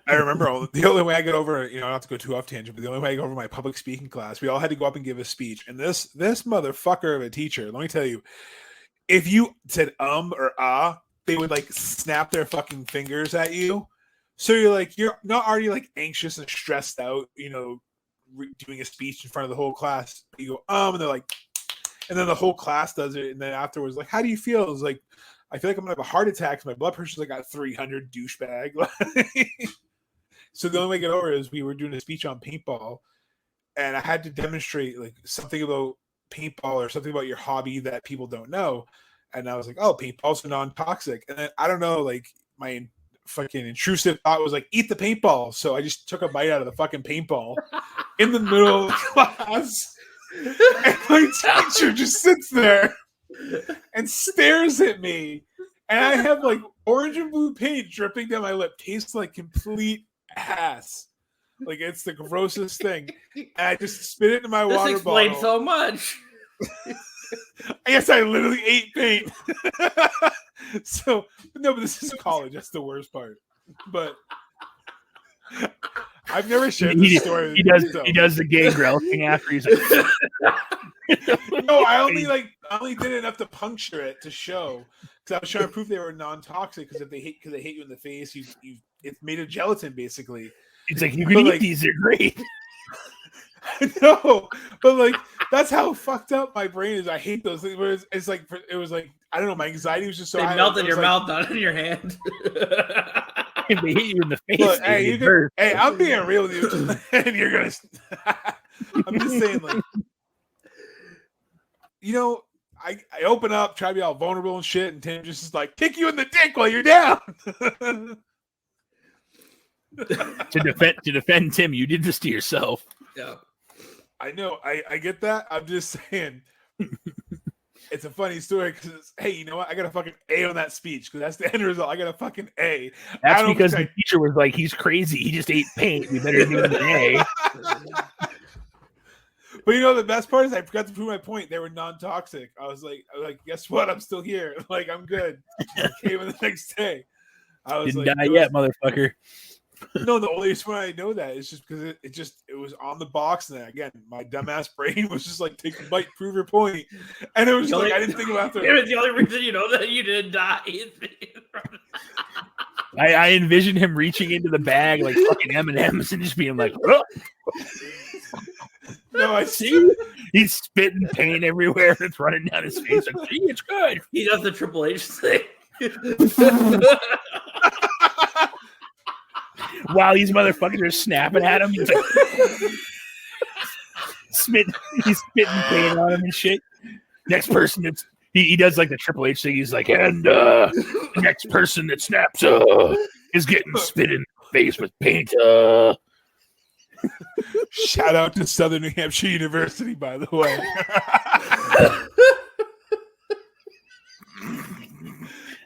[SPEAKER 4] I remember the only way I got over, not to go too off tangent, but the only way I got over my public speaking class, we all had to go up and give a speech. And this motherfucker of a teacher, let me tell you, if you said or ah, they would like snap their fucking fingers at you. So you're not already like anxious and stressed out, doing a speech in front of the whole class. You go, and they're like, and then the whole class does it. And then afterwards, like, how do you feel? It's like, I feel like I'm gonna have a heart attack. My blood pressure's like at 300, douchebag. So the only way to get over it is we were doing a speech on paintball, and I had to demonstrate like something about paintball or something about your hobby that people don't know. And I was like, oh, paintball's non-toxic. And then I don't know, like my fucking intrusive thought was like, eat the paintball. So I just took a bite out of the fucking paintball in the middle of the class. And my teacher just sits there and stares at me. And I have like orange and blue paint dripping down my lip. Tastes like complete ass. Like it's the grossest thing. And I just spit it into my water
[SPEAKER 5] This explains
[SPEAKER 4] bottle.
[SPEAKER 5] so much.
[SPEAKER 4] I guess I literally ate paint. So, no, but this is college. That's the worst part. But I've never shared this story.
[SPEAKER 2] He does the gay growl thing after he's like,
[SPEAKER 4] no, I only did enough to puncture it to show, because I was trying to prove they were non-toxic. Because if they hit you in the face, it's made of gelatin basically.
[SPEAKER 2] It's like, you can eat these. They're great.
[SPEAKER 4] No, but like that's how fucked up my brain is. I hate those things. Where it's like it was like I don't know. My anxiety was just so.
[SPEAKER 5] They
[SPEAKER 4] high,
[SPEAKER 5] melted your mouth, not in your hand.
[SPEAKER 2] If they hit you in the face,
[SPEAKER 4] look, hey, I'm being real with you, and you're gonna. I'm just saying, like, I open up, try to be all vulnerable and shit, and Tim just is like, kick you in the dick while you're down.
[SPEAKER 2] to defend Tim, you did this to yourself.
[SPEAKER 5] Yeah.
[SPEAKER 4] I know. I get that. I'm just saying. It's a funny story because, hey, you know what? I got a fucking A on that speech because that's the end result. I got a fucking A.
[SPEAKER 2] That's because the teacher was like, he's crazy. He just ate paint. We better give him an A.
[SPEAKER 4] But the best part is I forgot to prove my point. They were non-toxic. I was like, guess what? I'm still here. Like, I'm good. I came in the next day. I was
[SPEAKER 2] Didn't die yet, motherfucker.
[SPEAKER 4] No, the only reason why I know that is just because it was on the box. And then again, my dumbass brain was just like, take a bite, prove your point. And it was like, I didn't think about
[SPEAKER 5] It was the only reason you know that you didn't die.
[SPEAKER 2] I envisioned him reaching into the bag like fucking M&M's and just being like, oh.
[SPEAKER 4] No, I see.
[SPEAKER 2] He's spitting paint everywhere. It's running down his face. Like, see, it's good.
[SPEAKER 5] He does the Triple H thing.
[SPEAKER 2] while these motherfuckers are snapping at him, he's like he's spitting paint on him and shit. Next person that's he does like the Triple H thing. He's like, and the next person that snaps is getting spit in the face with paint.
[SPEAKER 4] Shout out to Southern New Hampshire University, by the way.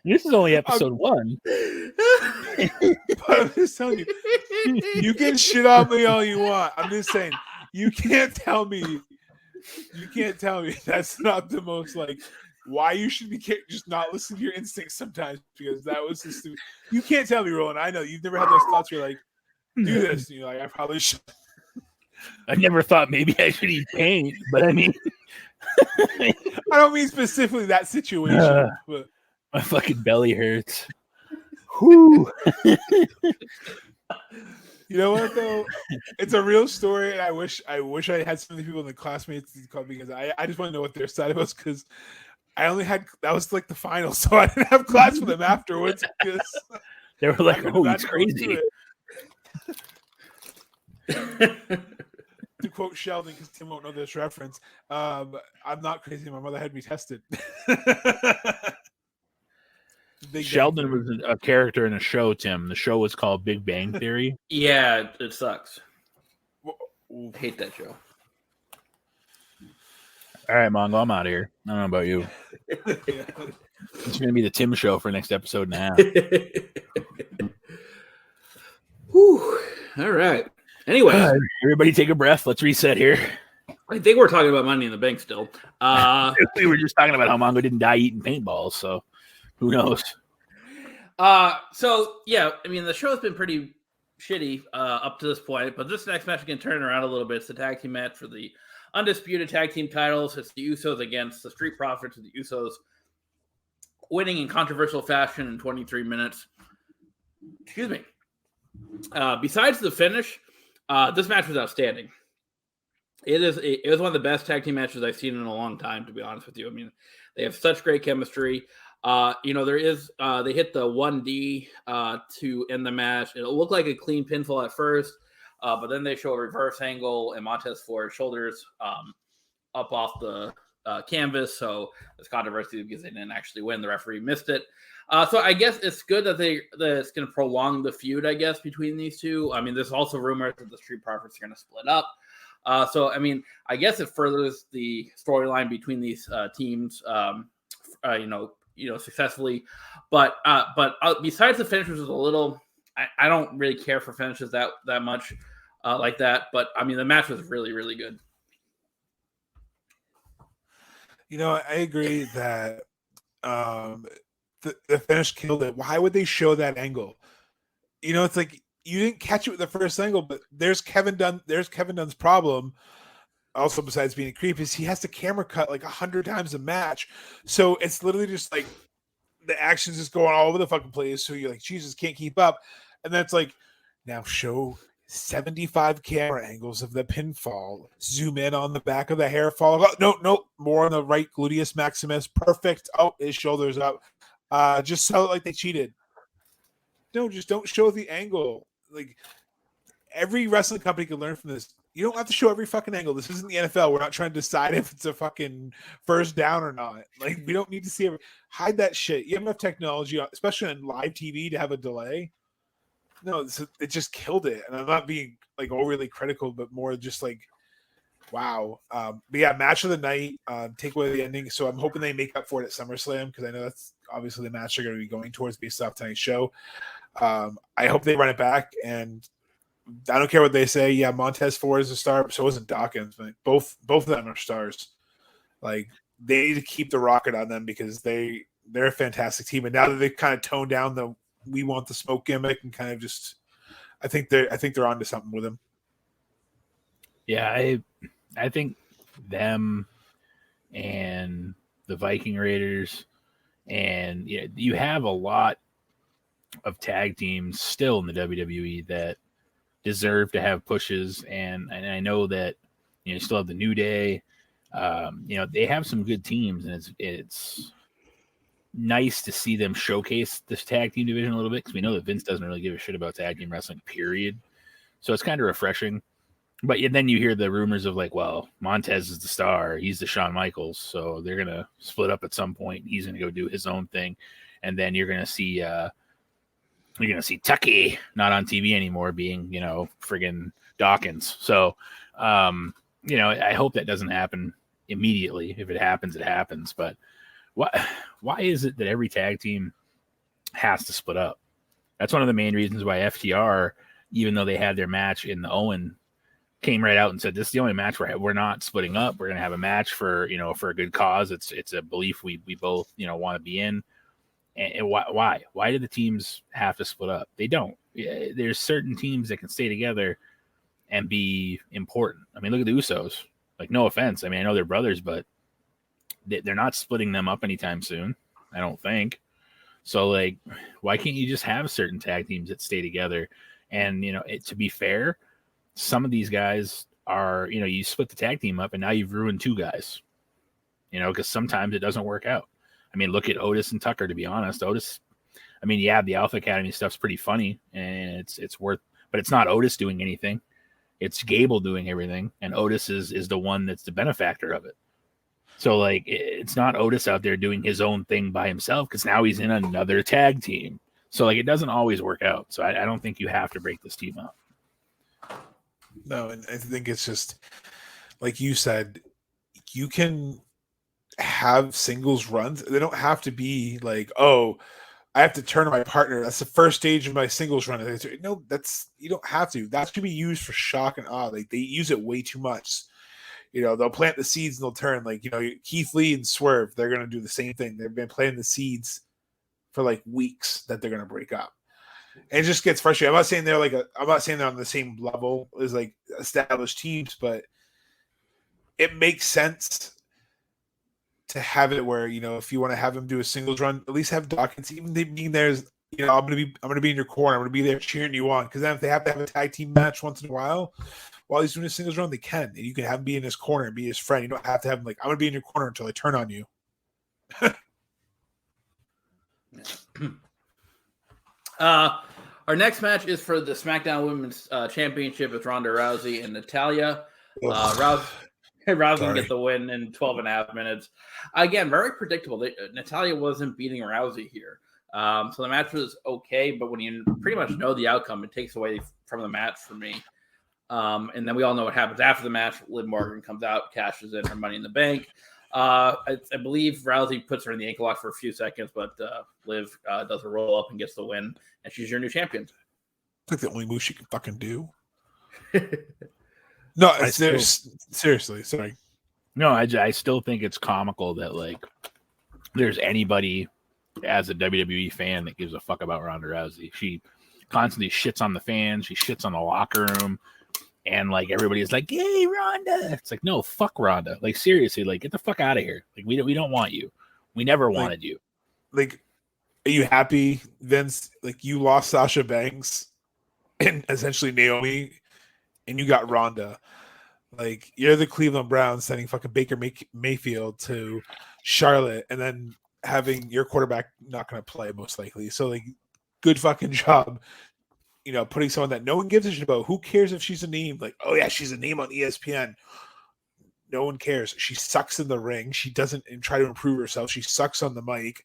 [SPEAKER 2] This is only episode 1.
[SPEAKER 4] But I'm just telling you, you can shit on me all you want. I'm just saying, you can't tell me that's not the most like why you should be just not listen to your instincts sometimes, because that was just you can't tell me, Roland. I know you've never had those thoughts where you're like, do this, and you're like, I probably should.
[SPEAKER 2] I never thought maybe I should eat paint, but I mean,
[SPEAKER 4] I don't mean specifically that situation, but
[SPEAKER 2] my fucking belly hurts. Whoo.
[SPEAKER 4] You know what though? It's a real story, and I wish I had some of the people in the classmates to call, because I just want to know what their side of us, because I only had that was like the final, so I didn't have class with them afterwards because
[SPEAKER 2] they were like, "Oh, it's crazy."
[SPEAKER 4] To quote Sheldon, because Tim won't know this reference, I'm not crazy. My mother had me tested.
[SPEAKER 2] Sheldon was a character in a show, Tim. The show was called Big Bang Theory.
[SPEAKER 5] Yeah, it sucks. I hate that show.
[SPEAKER 2] All right, Mongo, I'm out of here. I don't know about you. It's going to be the Tim show for next episode and a half.
[SPEAKER 5] Whew. All right. Anyway,
[SPEAKER 2] everybody take a breath. Let's reset here.
[SPEAKER 5] I think we're talking about Money in the Bank still.
[SPEAKER 2] We were just talking about how Mongo didn't die eating paintballs, so who knows?
[SPEAKER 5] So yeah, I mean the show's been pretty shitty up to this point, but this next match can turn around a little bit. It's the tag team match for the undisputed tag team titles. It's the Usos against the Street Profits, and the Usos winning in controversial fashion in 23 minutes. Excuse me. Besides the finish, this match was outstanding. It was one of the best tag team matches I've seen in a long time, to be honest with you. I mean, they have such great chemistry. There is they hit the 1D to end the match. It looked like a clean pinfall at first, but then they show a reverse angle and Montez Ford's shoulders up off the canvas. So there's controversy because they didn't actually win. The referee missed it. So I guess it's good that it's going to prolong the feud, I guess, between these two. I mean, there's also rumors that the Street Profits are going to split up. So I mean, I guess it furthers the storyline between these teams, successfully. But besides the finish, which is a little, I don't really care for finishes that much like that. But I mean, the match was really, really good.
[SPEAKER 4] You know, I agree that the finish killed it. Why would they show that angle? You know, it's like you didn't catch it with the first angle, but there's Kevin Dunn's problem. Also, besides being a creep, is he has the camera cut like 100 times a match. So it's literally just like the action's just going all over the fucking place. So you're like, Jesus, can't keep up. And then it's like, now show 75 camera angles of the pinfall. Zoom in on the back of the hair fall. Oh, no, more on the right gluteus maximus. Perfect. Oh, his shoulders up. Just sell it like they cheated. No, just don't show the angle. Like, every wrestling company can learn from this. You don't have to show every fucking angle. This isn't the NFL. We're not trying to decide if it's a fucking first down or not. Like, we don't need to see hide that shit. You have enough technology, especially on live TV, to have a delay. No, it just killed it. And I'm not being like overly critical, but more just like, wow. But yeah, match of the night, take away the ending. So I'm hoping they make up for it at SummerSlam, because I know that's obviously the match they're going to be going towards based off tonight's show. I hope they run it back, and I don't care what they say. Yeah, Montez Ford is a star, but so wasn't Dawkins. But both of them are stars. Like, they need to keep the rocket on them, because they're a fantastic team. And now that they've kind of toned down the "we want the smoke" gimmick and kind of just, I think they're onto something with them.
[SPEAKER 2] Yeah, I think them and the Viking Raiders, and you have a lot of tag teams still in the WWE that deserve to have pushes, and I know that you still have the New Day. They have some good teams, and nice to see them showcase this tag team division a little bit, because we know that Vince doesn't really give a shit about tag team wrestling, period. So it's kind of refreshing. But then you hear the rumors of like, well, Montez is the star. He's the Shawn Michaels. So they're going to split up at some point. He's going to go do his own thing. And then you're going to see Tucky not on TV anymore, being, friggin' Dawkins. So, I hope that doesn't happen immediately. If it happens, it happens. But why is it that every tag team has to split up? That's one of the main reasons why FTR, even though they had their match in the Owen, came right out and said, this is the only match where we're not splitting up. We're going to have a match for a good cause. It's a belief we both, want to be in. And why did the teams have to split up? They don't. There's certain teams that can stay together and be important. I mean, look at the Usos. Like, no offense. I mean, I know they're brothers, but they're not splitting them up anytime soon, I don't think. So, like, why can't you just have certain tag teams that stay together? And, to be fair, some of these guys are, you split the tag team up and now you've ruined two guys, because sometimes it doesn't work out. I mean, look at Otis and Tucker, to be honest. Otis, I mean, yeah, the Alpha Academy stuff's pretty funny and it's worth, but it's not Otis doing anything. It's Gable doing everything. And Otis is the one that's the benefactor of it. So, like, it's not Otis out there doing his own thing by himself, because now he's in another tag team. So, like, it doesn't always work out. So I don't think you have to break this team up.
[SPEAKER 4] No, and I think it's just, like you said, you can have singles runs. They don't have to be like, oh, I have to turn to my partner. That's the first stage of my singles run. No, you don't have to. That should be used for shock and awe. Like, they use it way too much. They'll plant the seeds and they'll turn. Like, Keith Lee and Swerve, they're going to do the same thing. They've been planting the seeds for like weeks that they're going to break up. And it just gets frustrating. I'm not saying they're on the same level as like established teams, but it makes sense to have it where, if you want to have them do a singles run, at least have Dawkins, even being there is, I'm gonna be in your corner. I'm gonna be there cheering you on. Because then if they have to have a tag team match once in a while he's doing a singles run, they can. And you can have him be in his corner and be his friend. You don't have to have him like, I'm gonna be in your corner until I turn on you.
[SPEAKER 5] Our next match is for the SmackDown Women's Championship with Ronda Rousey and Natalya. Rousey can get the win in 12 and a half minutes. Again, very predictable. Natalya wasn't beating Rousey here. So the match was okay, but when you pretty much know the outcome, it takes away from the match for me. And then we all know what happens after the match. Liv Morgan comes out, cashes in her Money in the Bank. I believe Rousey puts her in the ankle lock for a few seconds, but Liv does a roll up and gets the win, and she's your new champion.
[SPEAKER 4] It's like the only move she can fucking do. No, seriously, sorry.
[SPEAKER 2] No, I still think it's comical that, like, there's anybody as a WWE fan that gives a fuck about Ronda Rousey. She constantly shits on the fans. She shits on the locker room. And, like, everybody's like, yay, Ronda. It's like, no, fuck Ronda. Like, seriously, like, get the fuck out of here. Like, we don't want you. We never wanted you.
[SPEAKER 4] Like, are you happy, Vince? Like, you lost Sasha Banks and essentially Naomi, and you got Ronda. Like, you're the Cleveland Browns sending fucking Baker Mayfield to Charlotte and then having your quarterback not going to play, most likely. So, like, good fucking job. Putting someone that no one gives a shit about. Who cares if she's a name? Like, oh yeah, she's a name on ESPN. No one cares. She sucks in the ring. She doesn't try to improve herself. She sucks on the mic.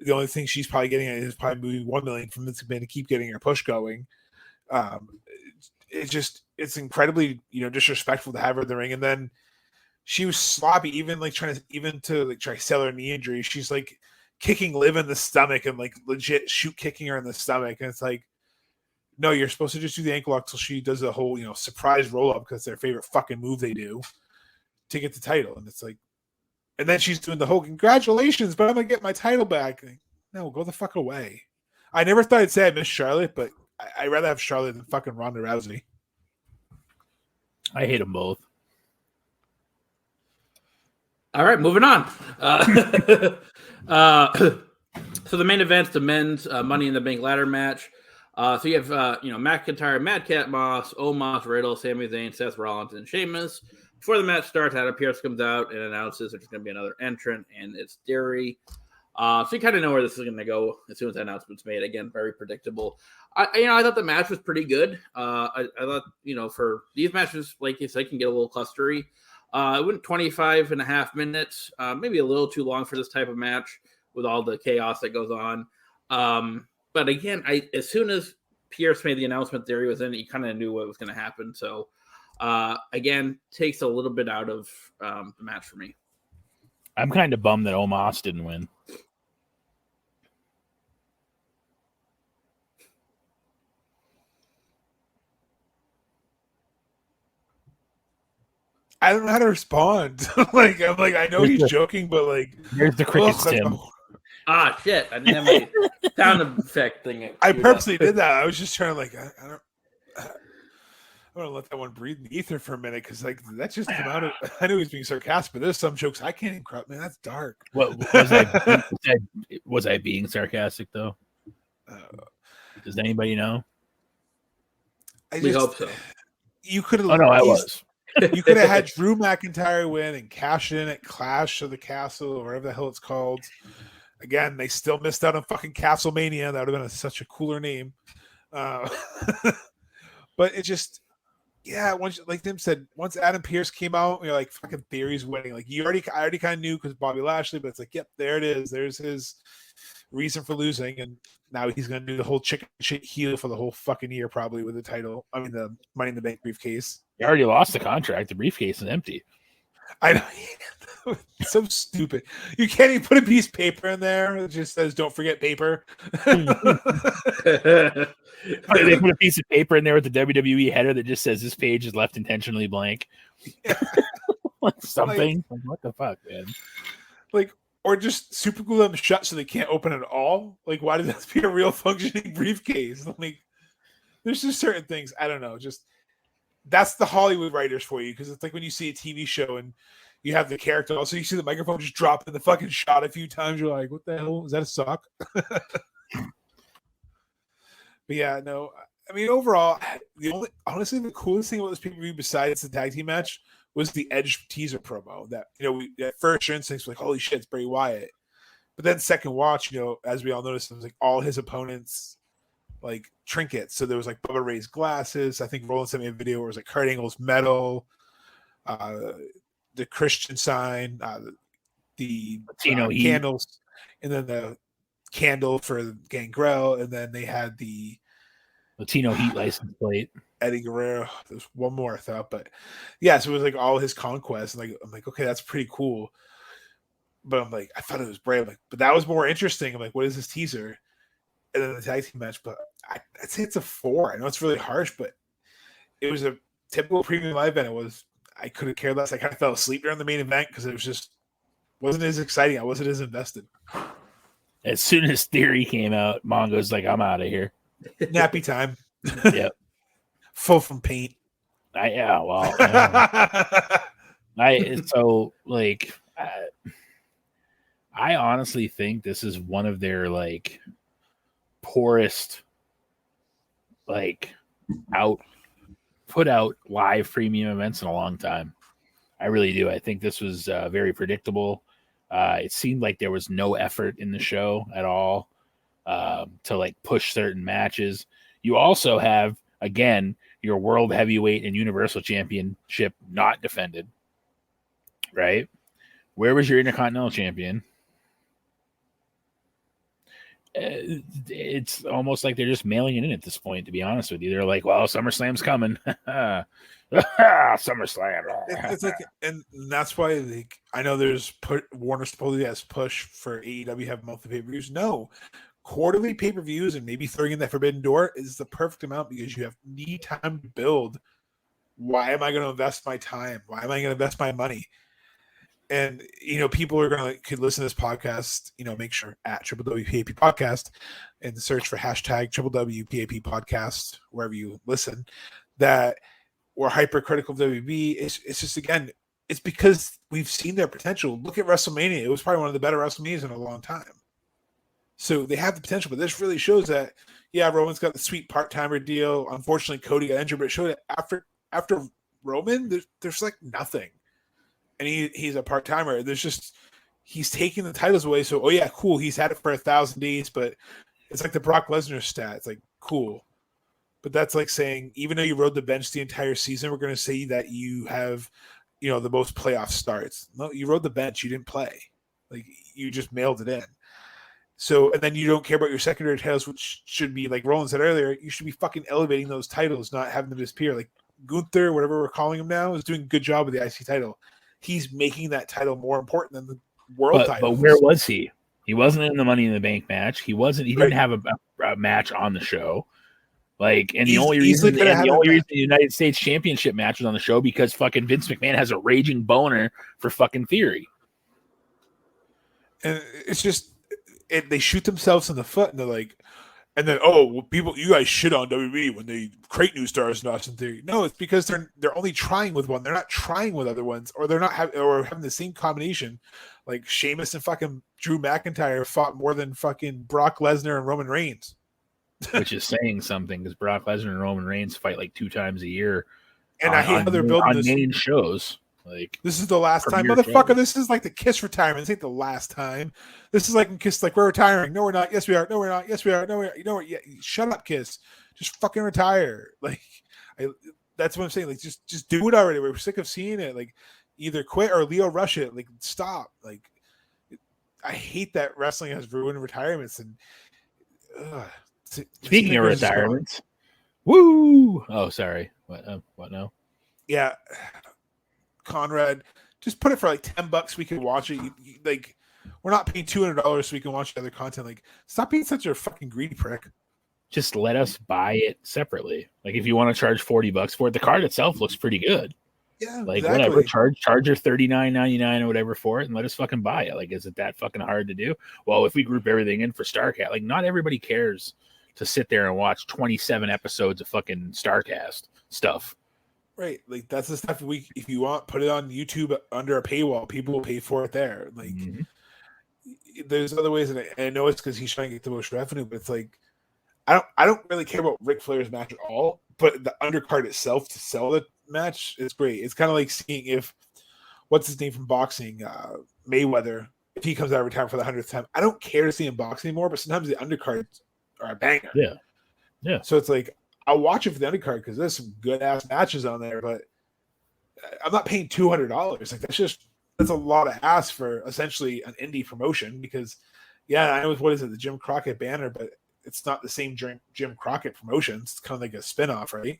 [SPEAKER 4] The only thing she's probably getting is probably moving $1 million from this man to keep getting her push going. It's incredibly, disrespectful to have her in the ring. And then she was sloppy, trying to try to sell her knee injury. She's like kicking Liv in the stomach and like legit shoot kicking her in the stomach. And it's like, no, you're supposed to just do the ankle lock till she does a whole, surprise roll up because it's their favorite fucking move they do to get the title. And it's like, and then she's doing the whole congratulations, but I'm going to get my title back. Like, no, go the fuck away. I never thought I'd say I miss Charlotte, but I'd rather have Charlotte than fucking Ronda Rousey.
[SPEAKER 2] I hate them both.
[SPEAKER 5] All right, moving on. So the main event's the men's Money in the Bank ladder match. So you have, McIntyre, Madcap Moss, Omos, Riddle, Sami Zayn, Seth Rollins, and Sheamus. Before the match starts, Adam Pearce comes out and announces there's going to be another entrant, and it's Theory. So you kind of know where this is going to go as soon as the announcement's made. Again, very predictable. I thought the match was pretty good. I thought, for these matches, like you said, can get a little clustery. It went 25 and a half minutes, maybe a little too long for this type of match with all the chaos that goes on. But again, as soon as Pierce made the announcement there he was in it, you kind of knew what was going to happen. So, again, takes a little bit out of the match for me.
[SPEAKER 2] I'm kind of bummed that Omos didn't win.
[SPEAKER 4] I don't know how to respond. I know he's joking, but
[SPEAKER 2] there's the crickets, Tim.
[SPEAKER 5] Ah, shit! I didn't have my sound effect thing.
[SPEAKER 4] I purposely did that. I was just trying to I'm gonna let that one breathe in the ether for a minute because that's just the amount of. I knew he was being sarcastic, but there's some jokes I can't even crop. Man, that's dark.
[SPEAKER 2] What was I being sarcastic though? Does anybody know?
[SPEAKER 5] We hope so.
[SPEAKER 4] You could have.
[SPEAKER 2] Oh no, I was.
[SPEAKER 4] You could have had Drew McIntyre win and cash in at Clash of the Castle or whatever the hell it's called. Again, they still missed out on fucking Castlemania. That would have been such a cooler name. But it just, once, like Tim said, once Adam Pearce came out, you're like, fucking Theory's winning. I already kind of knew because Bobby Lashley, but it's like, yep, there it is. There's his reason for losing. And now he's going to do the whole chicken shit heel for the whole fucking year, probably with the title. I mean, the Money in the Bank briefcase.
[SPEAKER 2] He already lost the contract. The briefcase is empty.
[SPEAKER 4] I know. It's so stupid. You can't even put a piece of paper in there. It just says, don't forget paper.
[SPEAKER 2] They put a piece of paper in there with the WWE header that just says this page is left intentionally blank. Something. What the fuck, man?
[SPEAKER 4] Or just super glue them shut so they can't open at all. Why does that have to be a real functioning briefcase? There's just certain things. I don't know. Just that's the Hollywood writers for you, because it's like when you see a TV show and you have the character, also you see the microphone just drop in the fucking shot a few times. You're like, what the hell? Is that a sock? But yeah, no. I mean, overall, honestly, the coolest thing about this pay-per-view besides the tag team match was the Edge teaser promo. That we at first your instincts were like, holy shit, it's Bray Wyatt. But then second watch, as we all noticed, it was like all his opponents trinkets. So there was Bubba Ray's glasses. I think Roland sent me a video where it was Kurt Angle's medal, the Christian sign, the candles, and then the candle for Gangrel, and then they had the
[SPEAKER 2] Latino Heat license plate.
[SPEAKER 4] Eddie Guerrero. There's one more I thought, but yeah, so it was all his conquests. And I'm like, okay, that's pretty cool. But I'm like, I thought it was Bray. I'm like, but that was more interesting. I'm like, what is this teaser? And then the tag team match, but I'd say it's a 4. I know it's really harsh, but it was a typical premium live event. I could have cared less. I kind of fell asleep during the main event because it was just wasn't as exciting. I wasn't as invested.
[SPEAKER 2] As soon as Theory came out, Mongo's like, I'm out of here.
[SPEAKER 4] Nappy time.
[SPEAKER 2] Yep.
[SPEAKER 4] Full from paint.
[SPEAKER 2] I honestly think this is one of their poorest put out live premium events in a long time. I really do. I think this was very predictable. It seemed like there was no effort in the show at all to push certain matches. You also have, again, your world heavyweight and universal championship not defended, right? Where was your intercontinental champion? It's almost like they're just mailing it in at this point, to be honest with you. They're like, well, SummerSlam's coming. SummerSlam.
[SPEAKER 4] It's and that's why I know there's Warner supposedly has push for AEW have monthly pay-per-views. No, quarterly pay-per-views and maybe throwing in that Forbidden Door is the perfect amount because you need time to build. Why am I going to invest my time? Why am I going to invest my money? And, people are going to could listen to this podcast, make sure at WWPAP podcast and search for hashtag WWPAP podcast, wherever you listen, that we're hypercritical of WB. It's just, again, it's because we've seen their potential. Look at WrestleMania. It was probably one of the better WrestleManias in a long time. So they have the potential, but this really shows that, yeah, Roman's got the sweet part-timer deal. Unfortunately, Cody got injured, but it showed that after Roman, there's nothing. And he's a part-timer. There's just he's taking the titles away. So, oh yeah, cool. He's had it for 1,000 days, but it's like the Brock Lesnar stat. It's like, cool. But that's like saying, even though you rode the bench the entire season, we're going to say that you have, the most playoff starts. No, you rode the bench. You didn't play. Like, you just mailed it in. So, and then you don't care about your secondary titles, which should be, like Roland said earlier, you should be fucking elevating those titles, not having them disappear. Like Gunther, whatever we're calling him now, is doing a good job with the IC title. He's making that title more important than the world title.
[SPEAKER 2] But where was he? He wasn't in the Money in the Bank match. He didn't have a match on the show. Like, and the only reason the United States Championship match was on the show because fucking Vince McMahon has a raging boner for fucking Theory.
[SPEAKER 4] And it's just, they shoot themselves in the foot, and they're like, and then you guys shit on WWE when they create new stars, not in Theory. No, it's because they're only trying with one. They're not trying with other ones, or they're not having the same combination. Like Sheamus and fucking Drew McIntyre fought more than fucking Brock Lesnar and Roman Reigns.
[SPEAKER 2] Which is saying something, because Brock Lesnar and Roman Reigns fight like 2 times a year.
[SPEAKER 4] And I hate how they're building this.
[SPEAKER 2] Main shows. Like,
[SPEAKER 4] this is the last time, motherfucker. Shows. This is like the Kiss retirement. This ain't the last time. This is like Kiss, like, we're retiring. No, we're not. Yes, we are. No, we're not. Yes, we are. No, we are. You know what? Yeah, shut up, Kiss. Just fucking retire. Like, that's what I'm saying. Like, just do it already. We're sick of seeing it. Like, either quit or Leo rush it. Like, stop. Like, I hate that wrestling has ruined retirements. And
[SPEAKER 2] speaking of retirements, woo! Oh, sorry. What now?
[SPEAKER 4] Yeah, Conrad, just put it for like $10. We can watch it. Like, we're not paying $200 so we can watch other content. Like, stop being such a fucking greedy prick.
[SPEAKER 2] Just let us buy it separately. Like, if you want to charge $40 for it, the card itself looks pretty good.
[SPEAKER 4] Yeah,
[SPEAKER 2] like
[SPEAKER 4] exactly.
[SPEAKER 2] Whatever, charge your $39.99 or whatever for it, and let us fucking buy it. Like, is it that fucking hard to do? Well, if we group everything in for Starcast, like, not everybody cares to sit there and watch 27 episodes of fucking Starcast stuff.
[SPEAKER 4] Right, like, that's the stuff if you want, put it on YouTube under a paywall. People will pay for it there. Like, there's other ways, and I know it's because he's trying to get the most revenue, but it's like, I don't really care about Ric Flair's match at all. But the undercard itself to sell the match is great. It's kind of like seeing if what's his name from boxing, Mayweather, if he comes out of retirement for the 100th time. I don't care to see him box anymore, but sometimes the undercards are a banger.
[SPEAKER 2] Yeah. So
[SPEAKER 4] it's like, I'll watch it for the undercard because there's some good ass matches on there, but I'm not paying $200. Like, that's a lot of ask for essentially an indie promotion. Because I know what is it, the Jim Crockett banner, but it's not the same Jim Crockett promotion. It's kind of like a spinoff, right?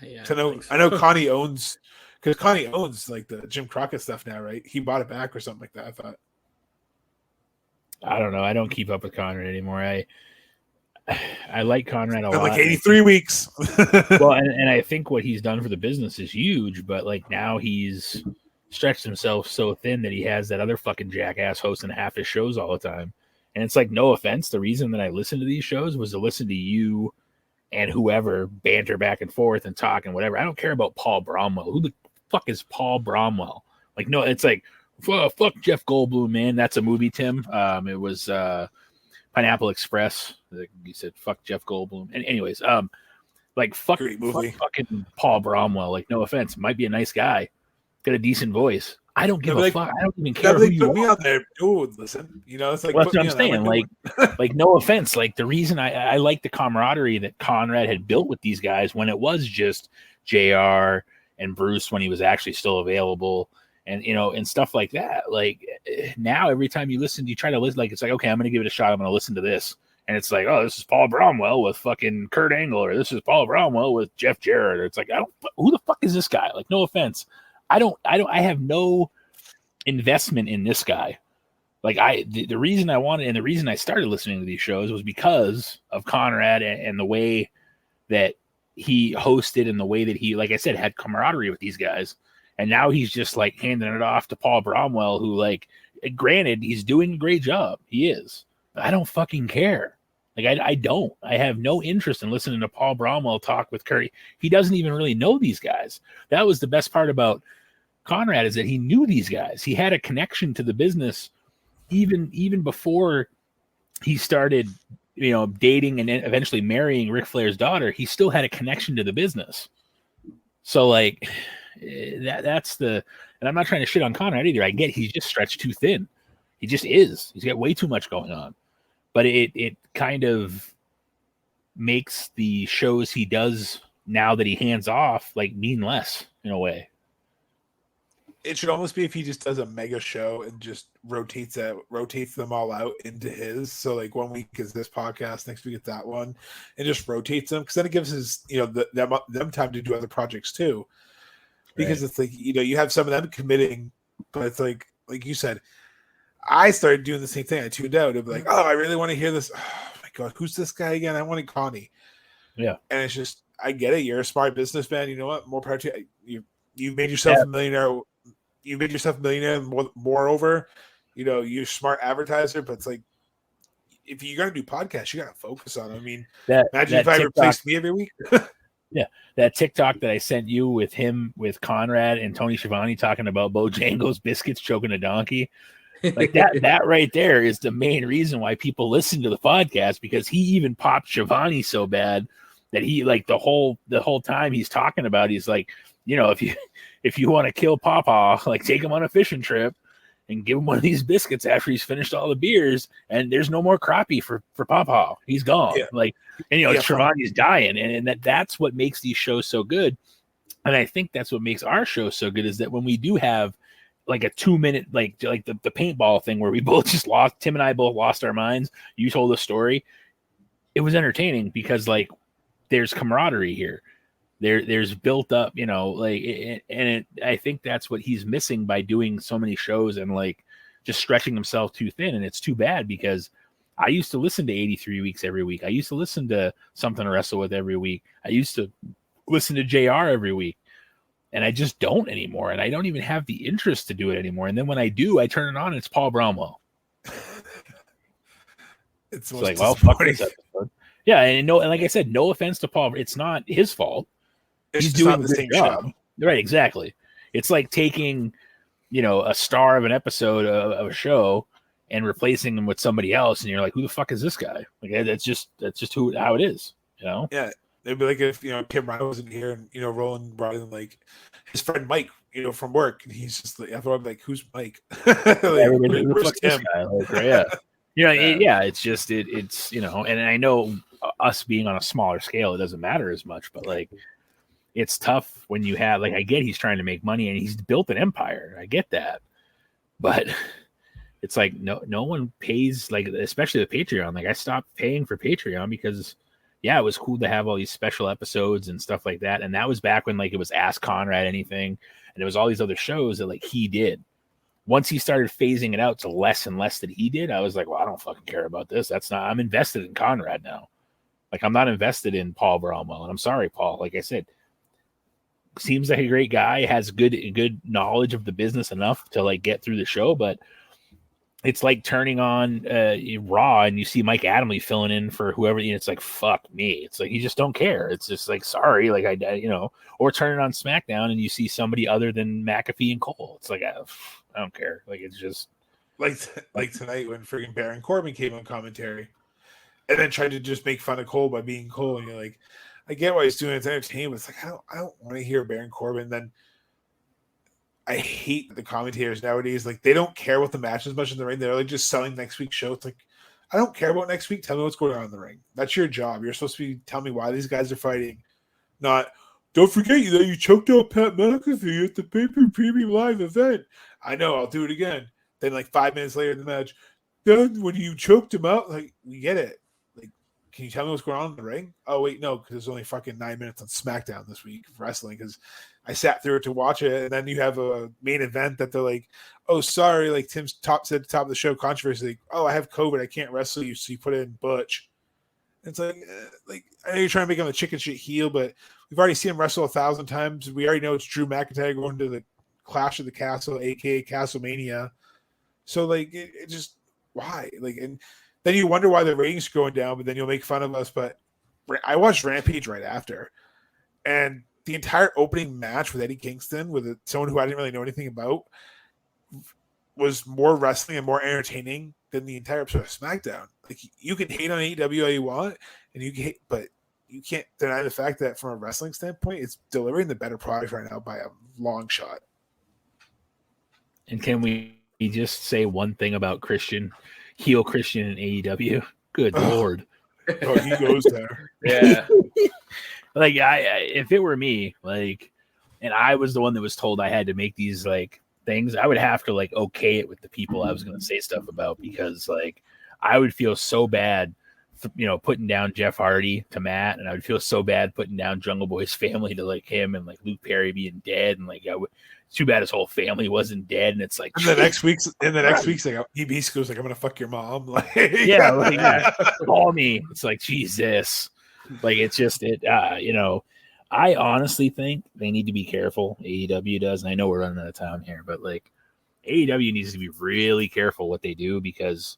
[SPEAKER 5] Yeah,
[SPEAKER 4] I know Connie owns like the Jim Crockett stuff now, right? He bought it back or something like that, I thought.
[SPEAKER 2] I don't know. I don't keep up with Conrad anymore. I like Conrad a lot.
[SPEAKER 4] Like 83 weeks.
[SPEAKER 2] Well, and I think what he's done for the business is huge, but like now he's stretched himself so thin that he has that other fucking jackass hosting half his shows all the time. And it's like, no offense, the reason that I listened to these shows was to listen to you and whoever banter back and forth and talk and whatever. I don't care about Paul Bromwell. Who the fuck is Paul Bromwell? Like, no, it's like, fuck Jeff Goldblum, man. That's a movie, Tim. It was Pineapple Express. You said fuck Jeff Goldblum. And anyways, like fuck fucking Paul Bromwell. Like, no offense, might be a nice guy, got a decent voice. I don't give a fuck. I don't even care who you are.
[SPEAKER 4] There. Ooh, listen, it's like,
[SPEAKER 2] well, that's what I'm saying. Like, no offense. Like, the reason I like the camaraderie that Conrad had built with these guys when it was just JR and Bruce when he was actually still available, and and stuff like that. Like, now every time you try to listen, like, it's like, okay, I'm going to give it a shot. I'm going to listen to this. And it's like, oh, this is Paul Bromwell with fucking Kurt Angle, or this is Paul Bromwell with Jeff Jarrett. Or it's like, who the fuck is this guy? Like, no offense. I have no investment in this guy. Like, the reason I wanted, and the reason I started listening to these shows was because of Conrad and the way that he hosted and the way that he, like I said, had camaraderie with these guys. And now he's just like handing it off to Paul Bromwell, who, like, granted, he's doing a great job. He is. But I don't fucking care. Like, I don't. I have no interest in listening to Paul Bromwell talk with Curry. He doesn't even really know these guys. That was the best part about Conrad, is that he knew these guys. He had a connection to the business even before he started, dating and eventually marrying Ric Flair's daughter. He still had a connection to the business. So, like, that's the And I'm not trying to shit on Conrad either. I get he's just stretched too thin. He just is. He's got way too much going on. But it kind of makes the shows he does now that he hands off like mean less in a way.
[SPEAKER 4] It should almost be if he just does a mega show and just rotates them all out into his. So like 1 week is this podcast, next week it's that one, and just rotates them, because then it gives his them time to do other projects too. Because It's like, you have some of them committing, but it's like you said, I started doing the same thing. I tuned out. It'd be like, oh, I really want to hear this. Oh my god, who's this guy again? I wanted Connie.
[SPEAKER 2] Yeah,
[SPEAKER 4] and it's just, I get it. You're a smart businessman. You know what? More power to you. You've made yourself a millionaire. You made yourself a millionaire. Moreover, you're a smart advertiser. But it's like, if you're gonna do podcasts, you gotta focus on it. I mean, imagine if I replaced me every week.
[SPEAKER 2] Yeah, that TikTok that I sent you with Conrad and Tony Schiavone talking about Bojangles biscuits choking a donkey. Like that right there is the main reason why people listen to the podcast, because he even popped Schiavone so bad that he, like, the whole time he's talking about, he's like, if you want to kill Pawpaw, like, take him on a fishing trip and give him one of these biscuits after he's finished all the beers, and there's no more crappie for Pawpaw. He's gone. Yeah. Like, and Schiavone's dying, and that's what makes these shows so good. And I think that's what makes our show so good, is that when we do have like a 2-minute, like the paintball thing where we both just Tim and I both lost our minds. You told a story. It was entertaining because, like, there's camaraderie here. There's built up, I think that's what he's missing by doing so many shows and, like, just stretching himself too thin. And it's too bad, because I used to listen to 83 Weeks every week. I used to listen to Something to Wrestle With every week. I used to listen to JR every week. And I just don't anymore. And I don't even have the interest to do it anymore. And then when I do, I turn it on and it's Paul Bromwell. It's like, well, fuck this episode. Yeah, and like I said, no offense to Paul. It's not his fault. He's doing the same job. Show. Right, exactly. It's like taking, a star of an episode of a show and replacing him with somebody else. And you're like, who the fuck is this guy? Like, that's just how it is,
[SPEAKER 4] Yeah. It'd be like if, Kim Ryan wasn't here and, Roland brought in, like, his friend Mike, from work. And he's just like, I thought, like, who's Mike? Like,
[SPEAKER 2] everybody, who the fuck is this guy? Like, yeah. It's just, it's, and I know us being on a smaller scale, it doesn't matter as much, but, like, it's tough when you have, like, I get he's trying to make money and he's built an empire. I get that. But it's like, no one pays, like, especially the Patreon. Like, I stopped paying for Patreon because, yeah, it was cool to have all these special episodes and stuff like that. And that was back when, like, it was Ask Conrad Anything. And there was all these other shows that, like, he did. Once he started phasing it out to less and less that he did, I was like, well, I don't fucking care about this. I'm invested in Conrad now. Like, I'm not invested in Paul Bromwell. And I'm sorry, Paul. Like I said, seems like a great guy, has good knowledge of the business enough to, like, get through the show. But it's like turning on Raw and you see Mike Adamle filling in for whoever, it's like, fuck me. It's like, you just don't care. It's just like, sorry, like, I or turning on SmackDown and you see somebody other than McAfee and Cole. It's like, I don't care. Like, it's just
[SPEAKER 4] like tonight when friggin' Baron Corbin came on commentary and then tried to just make fun of Cole by being Cole. And you're like, I get why he's doing it. It's entertainment. It's like, I don't want to hear Baron Corbin. Then I hate the commentators nowadays. Like, they don't care about the match as much in the ring. They're like just selling next week's show. It's like, I don't care about next week. Tell me what's going on in the ring. That's your job. You're supposed to be telling me why these guys are fighting. Not, don't forget that you choked out Pat McAfee at the Pay-Per Premium Live event. I know, I'll do it again. Then, like, 5 minutes later in the match, then when you choked him out, like, we get it. Like, can you tell me what's going on in the ring? Oh, wait, no, because there's only fucking 9 minutes on SmackDown this week for wrestling, because I sat through it to watch it, and then you have a main event that they're like, oh, sorry, like Tim said at the top of the show, controversy, like, oh, I have COVID, I can't wrestle you, so you put in Butch. And it's like, I know you're trying to make him a chicken shit heel, but we've already seen him wrestle 1,000 times. We already know it's Drew McIntyre going to the Clash of the Castle, aka Castlemania. So, like, it just, why? Like, and then you wonder why the ratings are going down, but then you'll make fun of us. But I watched Rampage right after, and the entire opening match with Eddie Kingston, with someone who I didn't really know anything about, was more wrestling and more entertaining than the entire episode of SmackDown. Like, you can hate on AEW all you want, and you can hate, but you can't deny the fact that from a wrestling standpoint, it's delivering the better product right now by a long shot.
[SPEAKER 2] And can we just say one thing about Christian, heel Christian in AEW? Good Lord.
[SPEAKER 4] Oh, he goes there.
[SPEAKER 5] Yeah.
[SPEAKER 2] Like, if it were me, like, and I was the one that was told I had to make these like things, I would have to like okay it with the people I was going to say stuff about, because like I would feel so bad, putting down Jeff Hardy to Matt, and I would feel so bad putting down Jungle Boy's family to like him, and like Luke Perry being dead, and like too bad his whole family wasn't dead, and it's like
[SPEAKER 4] And the next week's like he basically goes like, I'm gonna fuck your mom. Like
[SPEAKER 2] yeah, call me. It's like Jesus. Like it's just I honestly think they need to be careful. AEW does, and I know we're running out of time here, but like AEW needs to be really careful what they do, because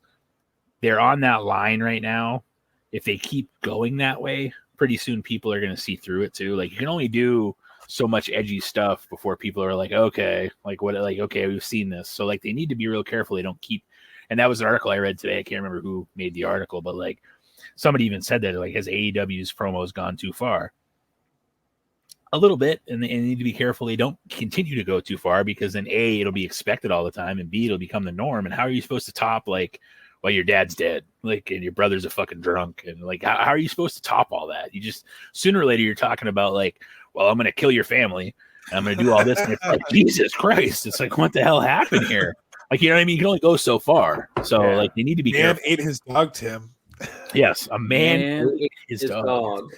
[SPEAKER 2] they're on that line right now. If they keep going that way, pretty soon people are going to see through it too. Like you can only do so much edgy stuff before people are like, okay, like what, like, okay, we've seen this. So like they need to be real careful. They don't keep, and that was an article I read today. I can't remember who made the article, but like somebody even said that like, has AEW's promos gone too far? A little bit, and they need to be careful they don't continue to go too far, because then A, it'll be expected all the time, and B, it'll become the norm. And how are you supposed to top like, well, your dad's dead, like, and your brother's a fucking drunk, and like, how are you supposed to top all that? You just, sooner or later, you're talking about like, well, I'm going to kill your family, and I'm going to do all this, and it's like, Jesus Christ, it's like, what the hell happened here? Like, you know what I mean? You can only go so far, so like, they need to be careful.
[SPEAKER 4] ate his dog, Tim.
[SPEAKER 2] Yes, a man ate his dog.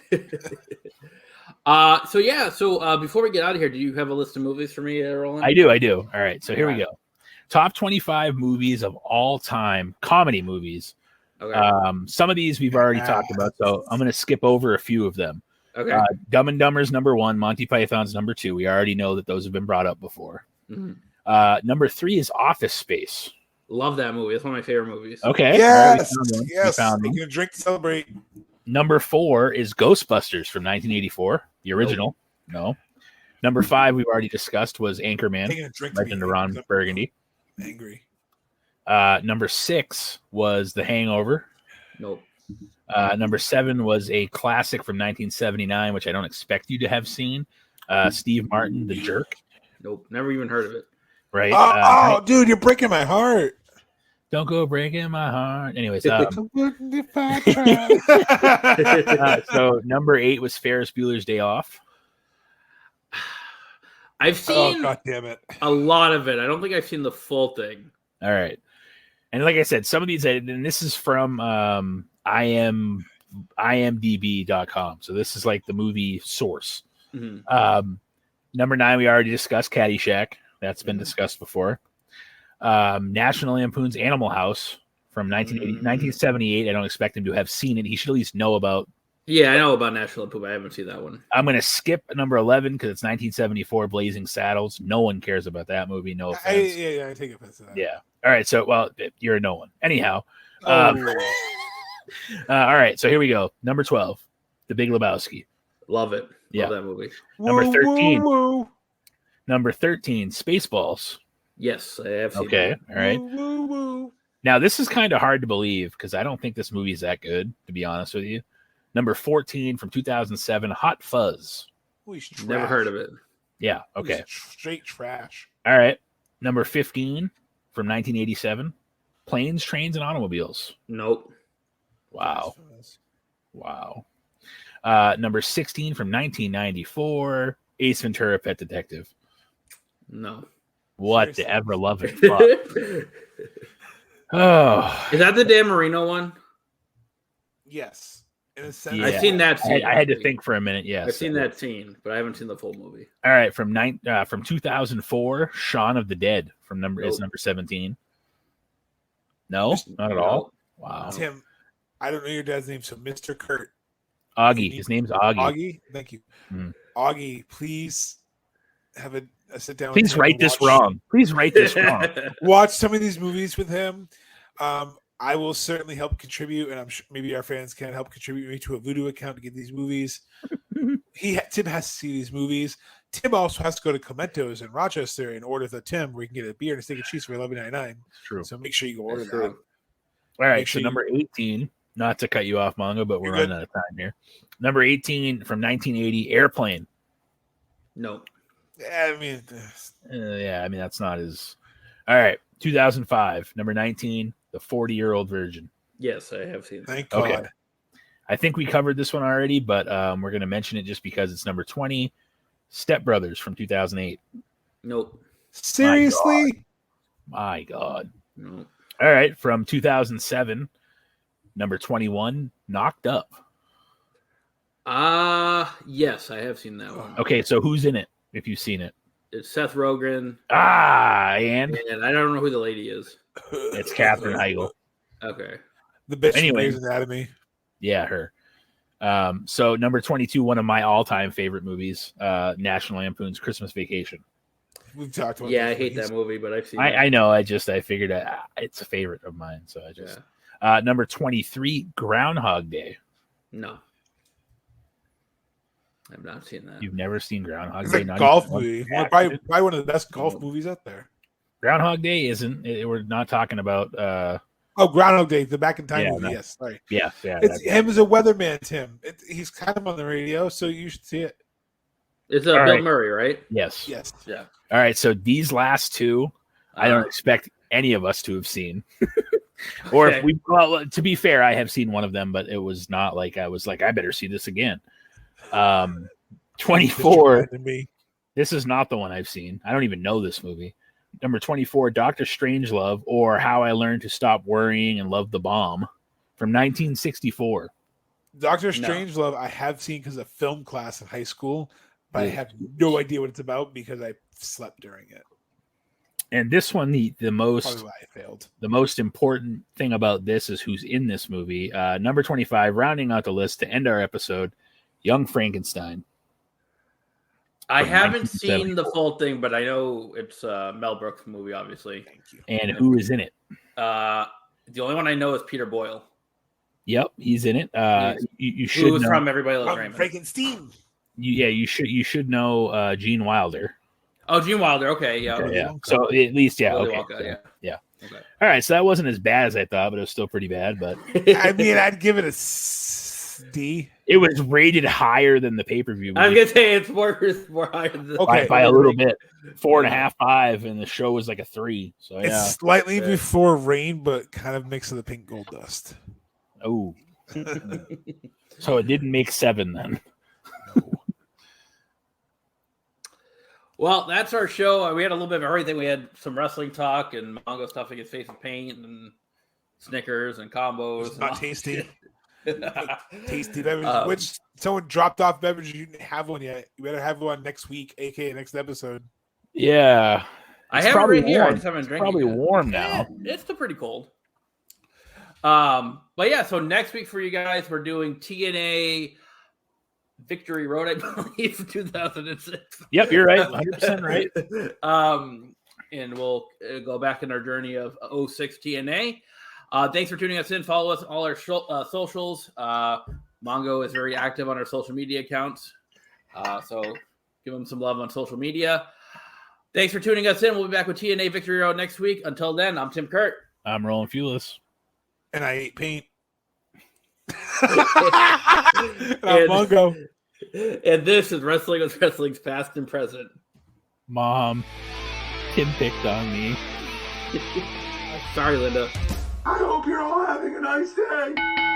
[SPEAKER 5] So before we get out of here, do you have a list of movies for me, Roland?
[SPEAKER 2] I do. All right, so here we go. Top 25 movies of all time, comedy movies.
[SPEAKER 5] Okay.
[SPEAKER 2] Some of these we've already talked about, so I'm going to skip over a few of them.
[SPEAKER 5] Okay.
[SPEAKER 2] Dumb and Dumber's number 1, Monty Python's number 2. We already know that those have been brought up before.
[SPEAKER 5] Mm-hmm.
[SPEAKER 2] Number 3 is Office Space.
[SPEAKER 5] Love that movie. It's one of my favorite movies.
[SPEAKER 2] Okay.
[SPEAKER 4] Yes.
[SPEAKER 2] Right,
[SPEAKER 4] Yes. Taking a drink to celebrate.
[SPEAKER 2] Number 4 is Ghostbusters from 1984, the original. No. Number 5 we've already discussed was Anchorman,
[SPEAKER 4] Taking a drink
[SPEAKER 2] Legend of Ron Burgundy.
[SPEAKER 4] Angry.
[SPEAKER 2] Number 6 was The Hangover.
[SPEAKER 5] Nope.
[SPEAKER 2] Number 7 was a classic from 1979, which I don't expect you to have seen. Steve Martin, The Jerk.
[SPEAKER 5] Nope. Never even heard of it.
[SPEAKER 2] Right.
[SPEAKER 4] Dude, you're breaking my heart.
[SPEAKER 2] Don't go breaking my heart. Anyways, so number 8 was Ferris Bueller's Day Off.
[SPEAKER 5] I've seen
[SPEAKER 4] God damn it.
[SPEAKER 5] a lot of it. I don't think I've seen the full thing.
[SPEAKER 2] All right. And like I said, some of these, and this is from imdb.com. So this is like the movie source.
[SPEAKER 5] Mm-hmm.
[SPEAKER 2] Number 9, we already discussed Caddyshack. That's been discussed before. National Lampoon's Animal House from 1978. I don't expect him to have seen it. He should at least know about.
[SPEAKER 5] Yeah, I know about National Lampoon, but I haven't seen that one.
[SPEAKER 2] I'm going to skip number 11 because it's 1974, Blazing Saddles. No one cares about that movie. No offense.
[SPEAKER 4] I take offense to that.
[SPEAKER 2] Yeah. All right. So, well, you're a no one. Anyhow. All right. So here we go. Number 12, The Big Lebowski.
[SPEAKER 5] Love it.
[SPEAKER 2] Yeah.
[SPEAKER 5] Love that movie.
[SPEAKER 2] Number 13.
[SPEAKER 4] Woo.
[SPEAKER 2] Number 13, Spaceballs.
[SPEAKER 5] Yes, I have seen
[SPEAKER 2] Okay.
[SPEAKER 5] that.
[SPEAKER 2] All right.
[SPEAKER 4] Woo.
[SPEAKER 2] Now, this is kind of hard to believe because I don't think this movie is that good, to be honest with you. Number 14 from 2007, Hot Fuzz.
[SPEAKER 5] Never heard of it.
[SPEAKER 2] Yeah. Okay.
[SPEAKER 4] Straight trash.
[SPEAKER 2] All right. Number 15 from 1987, Planes, Trains, and Automobiles.
[SPEAKER 5] Nope.
[SPEAKER 2] Wow. Number 16 from 1994, Ace Ventura, Pet Detective.
[SPEAKER 5] No.
[SPEAKER 2] What
[SPEAKER 4] Seriously?
[SPEAKER 2] the ever loving fuck. Oh.
[SPEAKER 5] Is that the Dan Marino one?
[SPEAKER 4] Yes. In a sense.
[SPEAKER 2] Yeah.
[SPEAKER 5] I've seen that scene.
[SPEAKER 2] I had to think for a minute. Yes.
[SPEAKER 5] I've seen that scene, but I haven't seen the full movie.
[SPEAKER 2] All right. From 2004, Shaun of the Dead is number 17. No, not at all. Wow.
[SPEAKER 4] Tim, I don't know your dad's name, so Mr. Kurt.
[SPEAKER 2] Augie. His name's Augie.
[SPEAKER 4] Augie, thank you.
[SPEAKER 2] Mm.
[SPEAKER 4] Augie, please have a sit down.
[SPEAKER 2] Please write this wrong. Please write this wrong.
[SPEAKER 4] Watch some of these movies with him. I will certainly help contribute, and I'm sure maybe our fans can help contribute me to a Voodoo account to get these movies. Tim has to see these movies. Tim also has to go to Clemento's in Rochester and order the Tim, where you can get a beer and a steak and cheese for $11.99.
[SPEAKER 2] True.
[SPEAKER 4] So make sure you go order
[SPEAKER 5] That's
[SPEAKER 4] that.
[SPEAKER 5] true.
[SPEAKER 2] All right.
[SPEAKER 4] Make
[SPEAKER 2] So
[SPEAKER 4] sure
[SPEAKER 2] number 18, not to cut you off, Mongo, but we're
[SPEAKER 4] You're
[SPEAKER 2] running
[SPEAKER 4] good.
[SPEAKER 2] out of time here. Number 18 from 1980, Airplane.
[SPEAKER 5] No.
[SPEAKER 4] Yeah, I mean,
[SPEAKER 2] Yeah, I mean, that's not as All right, 2005, number 19, The 40-Year-Old Virgin.
[SPEAKER 5] Yes, I have seen that.
[SPEAKER 4] Thank God.
[SPEAKER 2] Okay. I think we covered this one already, but we're going to mention it just because it's number 20, Step Brothers from 2008.
[SPEAKER 5] Nope.
[SPEAKER 4] Seriously?
[SPEAKER 2] My God.
[SPEAKER 5] Nope.
[SPEAKER 2] All right, from 2007, number 21, Knocked Up.
[SPEAKER 5] Yes, I have seen that one.
[SPEAKER 2] Okay, so who's in it, if you've seen it?
[SPEAKER 5] It's Seth Rogen,
[SPEAKER 2] And
[SPEAKER 5] and I don't know who the lady is.
[SPEAKER 2] it's Katherine Heigl.
[SPEAKER 5] Okay.
[SPEAKER 4] The bitch
[SPEAKER 2] Anyway.
[SPEAKER 4] from Grey's Anatomy.
[SPEAKER 2] Yeah, her. So number 22, one of my all-time favorite movies, National Lampoon's Christmas Vacation.
[SPEAKER 4] We've talked about
[SPEAKER 5] Yeah, I
[SPEAKER 4] those
[SPEAKER 5] hate
[SPEAKER 4] movies.
[SPEAKER 5] that movie, but I've seen it.
[SPEAKER 2] I know. I figured it's a favorite of mine. So I just number 23, Groundhog Day.
[SPEAKER 5] No. I've not seen that.
[SPEAKER 2] You've never seen Groundhog
[SPEAKER 4] It's
[SPEAKER 2] Day?
[SPEAKER 4] like a
[SPEAKER 2] Not
[SPEAKER 4] golf
[SPEAKER 2] even one?
[SPEAKER 4] movie.
[SPEAKER 2] Yeah,
[SPEAKER 4] Probably one of the best golf
[SPEAKER 5] Nope.
[SPEAKER 4] movies out there.
[SPEAKER 2] Groundhog Day isn't. We're not talking about.
[SPEAKER 4] Oh, Groundhog Day, the Back in Time
[SPEAKER 2] Yeah,
[SPEAKER 4] movie.
[SPEAKER 2] no.
[SPEAKER 4] Yes, sorry.
[SPEAKER 2] Yeah.
[SPEAKER 4] It's him as a weatherman, Tim. He's kind of on the radio, so you should see it.
[SPEAKER 5] It's
[SPEAKER 2] All
[SPEAKER 5] Bill
[SPEAKER 2] right.
[SPEAKER 5] Murray, right?
[SPEAKER 2] Yes.
[SPEAKER 4] Yes.
[SPEAKER 5] Yeah.
[SPEAKER 2] All right. So these last two, I don't expect any of us to have seen. Or
[SPEAKER 5] Okay.
[SPEAKER 2] if we, well, to be fair, I have seen one of them, but it was not like I was like, I better see this again. 24.
[SPEAKER 4] Mr. Me.
[SPEAKER 2] This is not the one I've seen. I don't even know this movie. Number 24, Dr. Strangelove, or How I Learned to Stop Worrying and Love the Bomb from 1964.
[SPEAKER 4] Doctor Strangelove, I have seen because of film class in high school, but I
[SPEAKER 2] Yeah.
[SPEAKER 4] have no idea what it's about because I slept during it.
[SPEAKER 2] And this one, the
[SPEAKER 4] Probably
[SPEAKER 2] most
[SPEAKER 4] why I failed.
[SPEAKER 2] the most important thing about this is who's in this movie. Number 25, rounding out the list to end our episode, Young Frankenstein.
[SPEAKER 5] I
[SPEAKER 2] From
[SPEAKER 5] haven't seen
[SPEAKER 2] 1974.
[SPEAKER 5] the full thing, but I know it's Mel Brooks movie, obviously.
[SPEAKER 4] Thank you.
[SPEAKER 2] And who is in it?
[SPEAKER 5] The only one I know is Peter Boyle,
[SPEAKER 2] Yep, he's in it. You
[SPEAKER 5] who
[SPEAKER 2] should
[SPEAKER 5] was
[SPEAKER 2] know.
[SPEAKER 5] from Everybody Loves Raymond.
[SPEAKER 4] Frankenstein.
[SPEAKER 2] You should know Gene Wilder.
[SPEAKER 5] Oh, Gene Wilder. Okay, yeah.
[SPEAKER 2] Okay,
[SPEAKER 5] Willy
[SPEAKER 2] yeah.
[SPEAKER 5] Wonka.
[SPEAKER 2] So at least, yeah.
[SPEAKER 5] Willy
[SPEAKER 2] Okay.
[SPEAKER 5] Wonka,
[SPEAKER 2] so,
[SPEAKER 5] yeah.
[SPEAKER 2] Okay. All right. So that wasn't as bad as I thought, but it was still pretty bad. But
[SPEAKER 4] I mean, I'd give it a D.
[SPEAKER 2] it was rated higher than the pay-per-view
[SPEAKER 5] I was
[SPEAKER 2] movie
[SPEAKER 5] gonna say it's more higher than
[SPEAKER 4] Okay.
[SPEAKER 2] by a little bit. 4.5, 5, and the show was like a 3. So
[SPEAKER 4] It's
[SPEAKER 2] yeah.
[SPEAKER 4] slightly
[SPEAKER 5] Yeah.
[SPEAKER 4] before Rain, but kind of mix of the pink gold dust.
[SPEAKER 2] Oh. So it didn't make 7 then.
[SPEAKER 5] Well, that's our show. We had a little bit of everything. We had some wrestling talk and Mongo stuffing his face with paint and Snickers and combos.
[SPEAKER 4] It's
[SPEAKER 5] and
[SPEAKER 4] not
[SPEAKER 5] all-
[SPEAKER 4] tasty. Tasty beverage.
[SPEAKER 5] Um,
[SPEAKER 4] Which someone dropped off beverage. You didn't have one yet. You better have one next week, aka next episode.
[SPEAKER 2] Yeah.
[SPEAKER 5] I
[SPEAKER 2] It's
[SPEAKER 5] have it
[SPEAKER 2] probably
[SPEAKER 5] right here. I
[SPEAKER 2] warm.
[SPEAKER 5] just haven't
[SPEAKER 2] It's
[SPEAKER 5] drank
[SPEAKER 2] probably
[SPEAKER 5] it yet.
[SPEAKER 2] warm now.
[SPEAKER 5] It's still pretty cold. But yeah, so next week for you guys, we're doing TNA Victory Road, I believe, 2006.
[SPEAKER 2] Yep, you're right. 100% right.
[SPEAKER 5] And we'll go back in our journey of 06 TNA. Thanks for tuning us in. Follow us on all our socials. Mongo is very active on our social media accounts. So give him some love on social media. Thanks for tuning us in. We'll be back with TNA Victory Road next week. Until then, I'm Tim Kurt.
[SPEAKER 2] I'm Rolling Fueless.
[SPEAKER 4] And I ate paint. And I'm Mongo.
[SPEAKER 5] And this is Wrestling with Wrestling's Past and Present.
[SPEAKER 2] Mom, Tim picked on me.
[SPEAKER 5] Sorry, Linda.
[SPEAKER 1] I hope you're all having a nice day.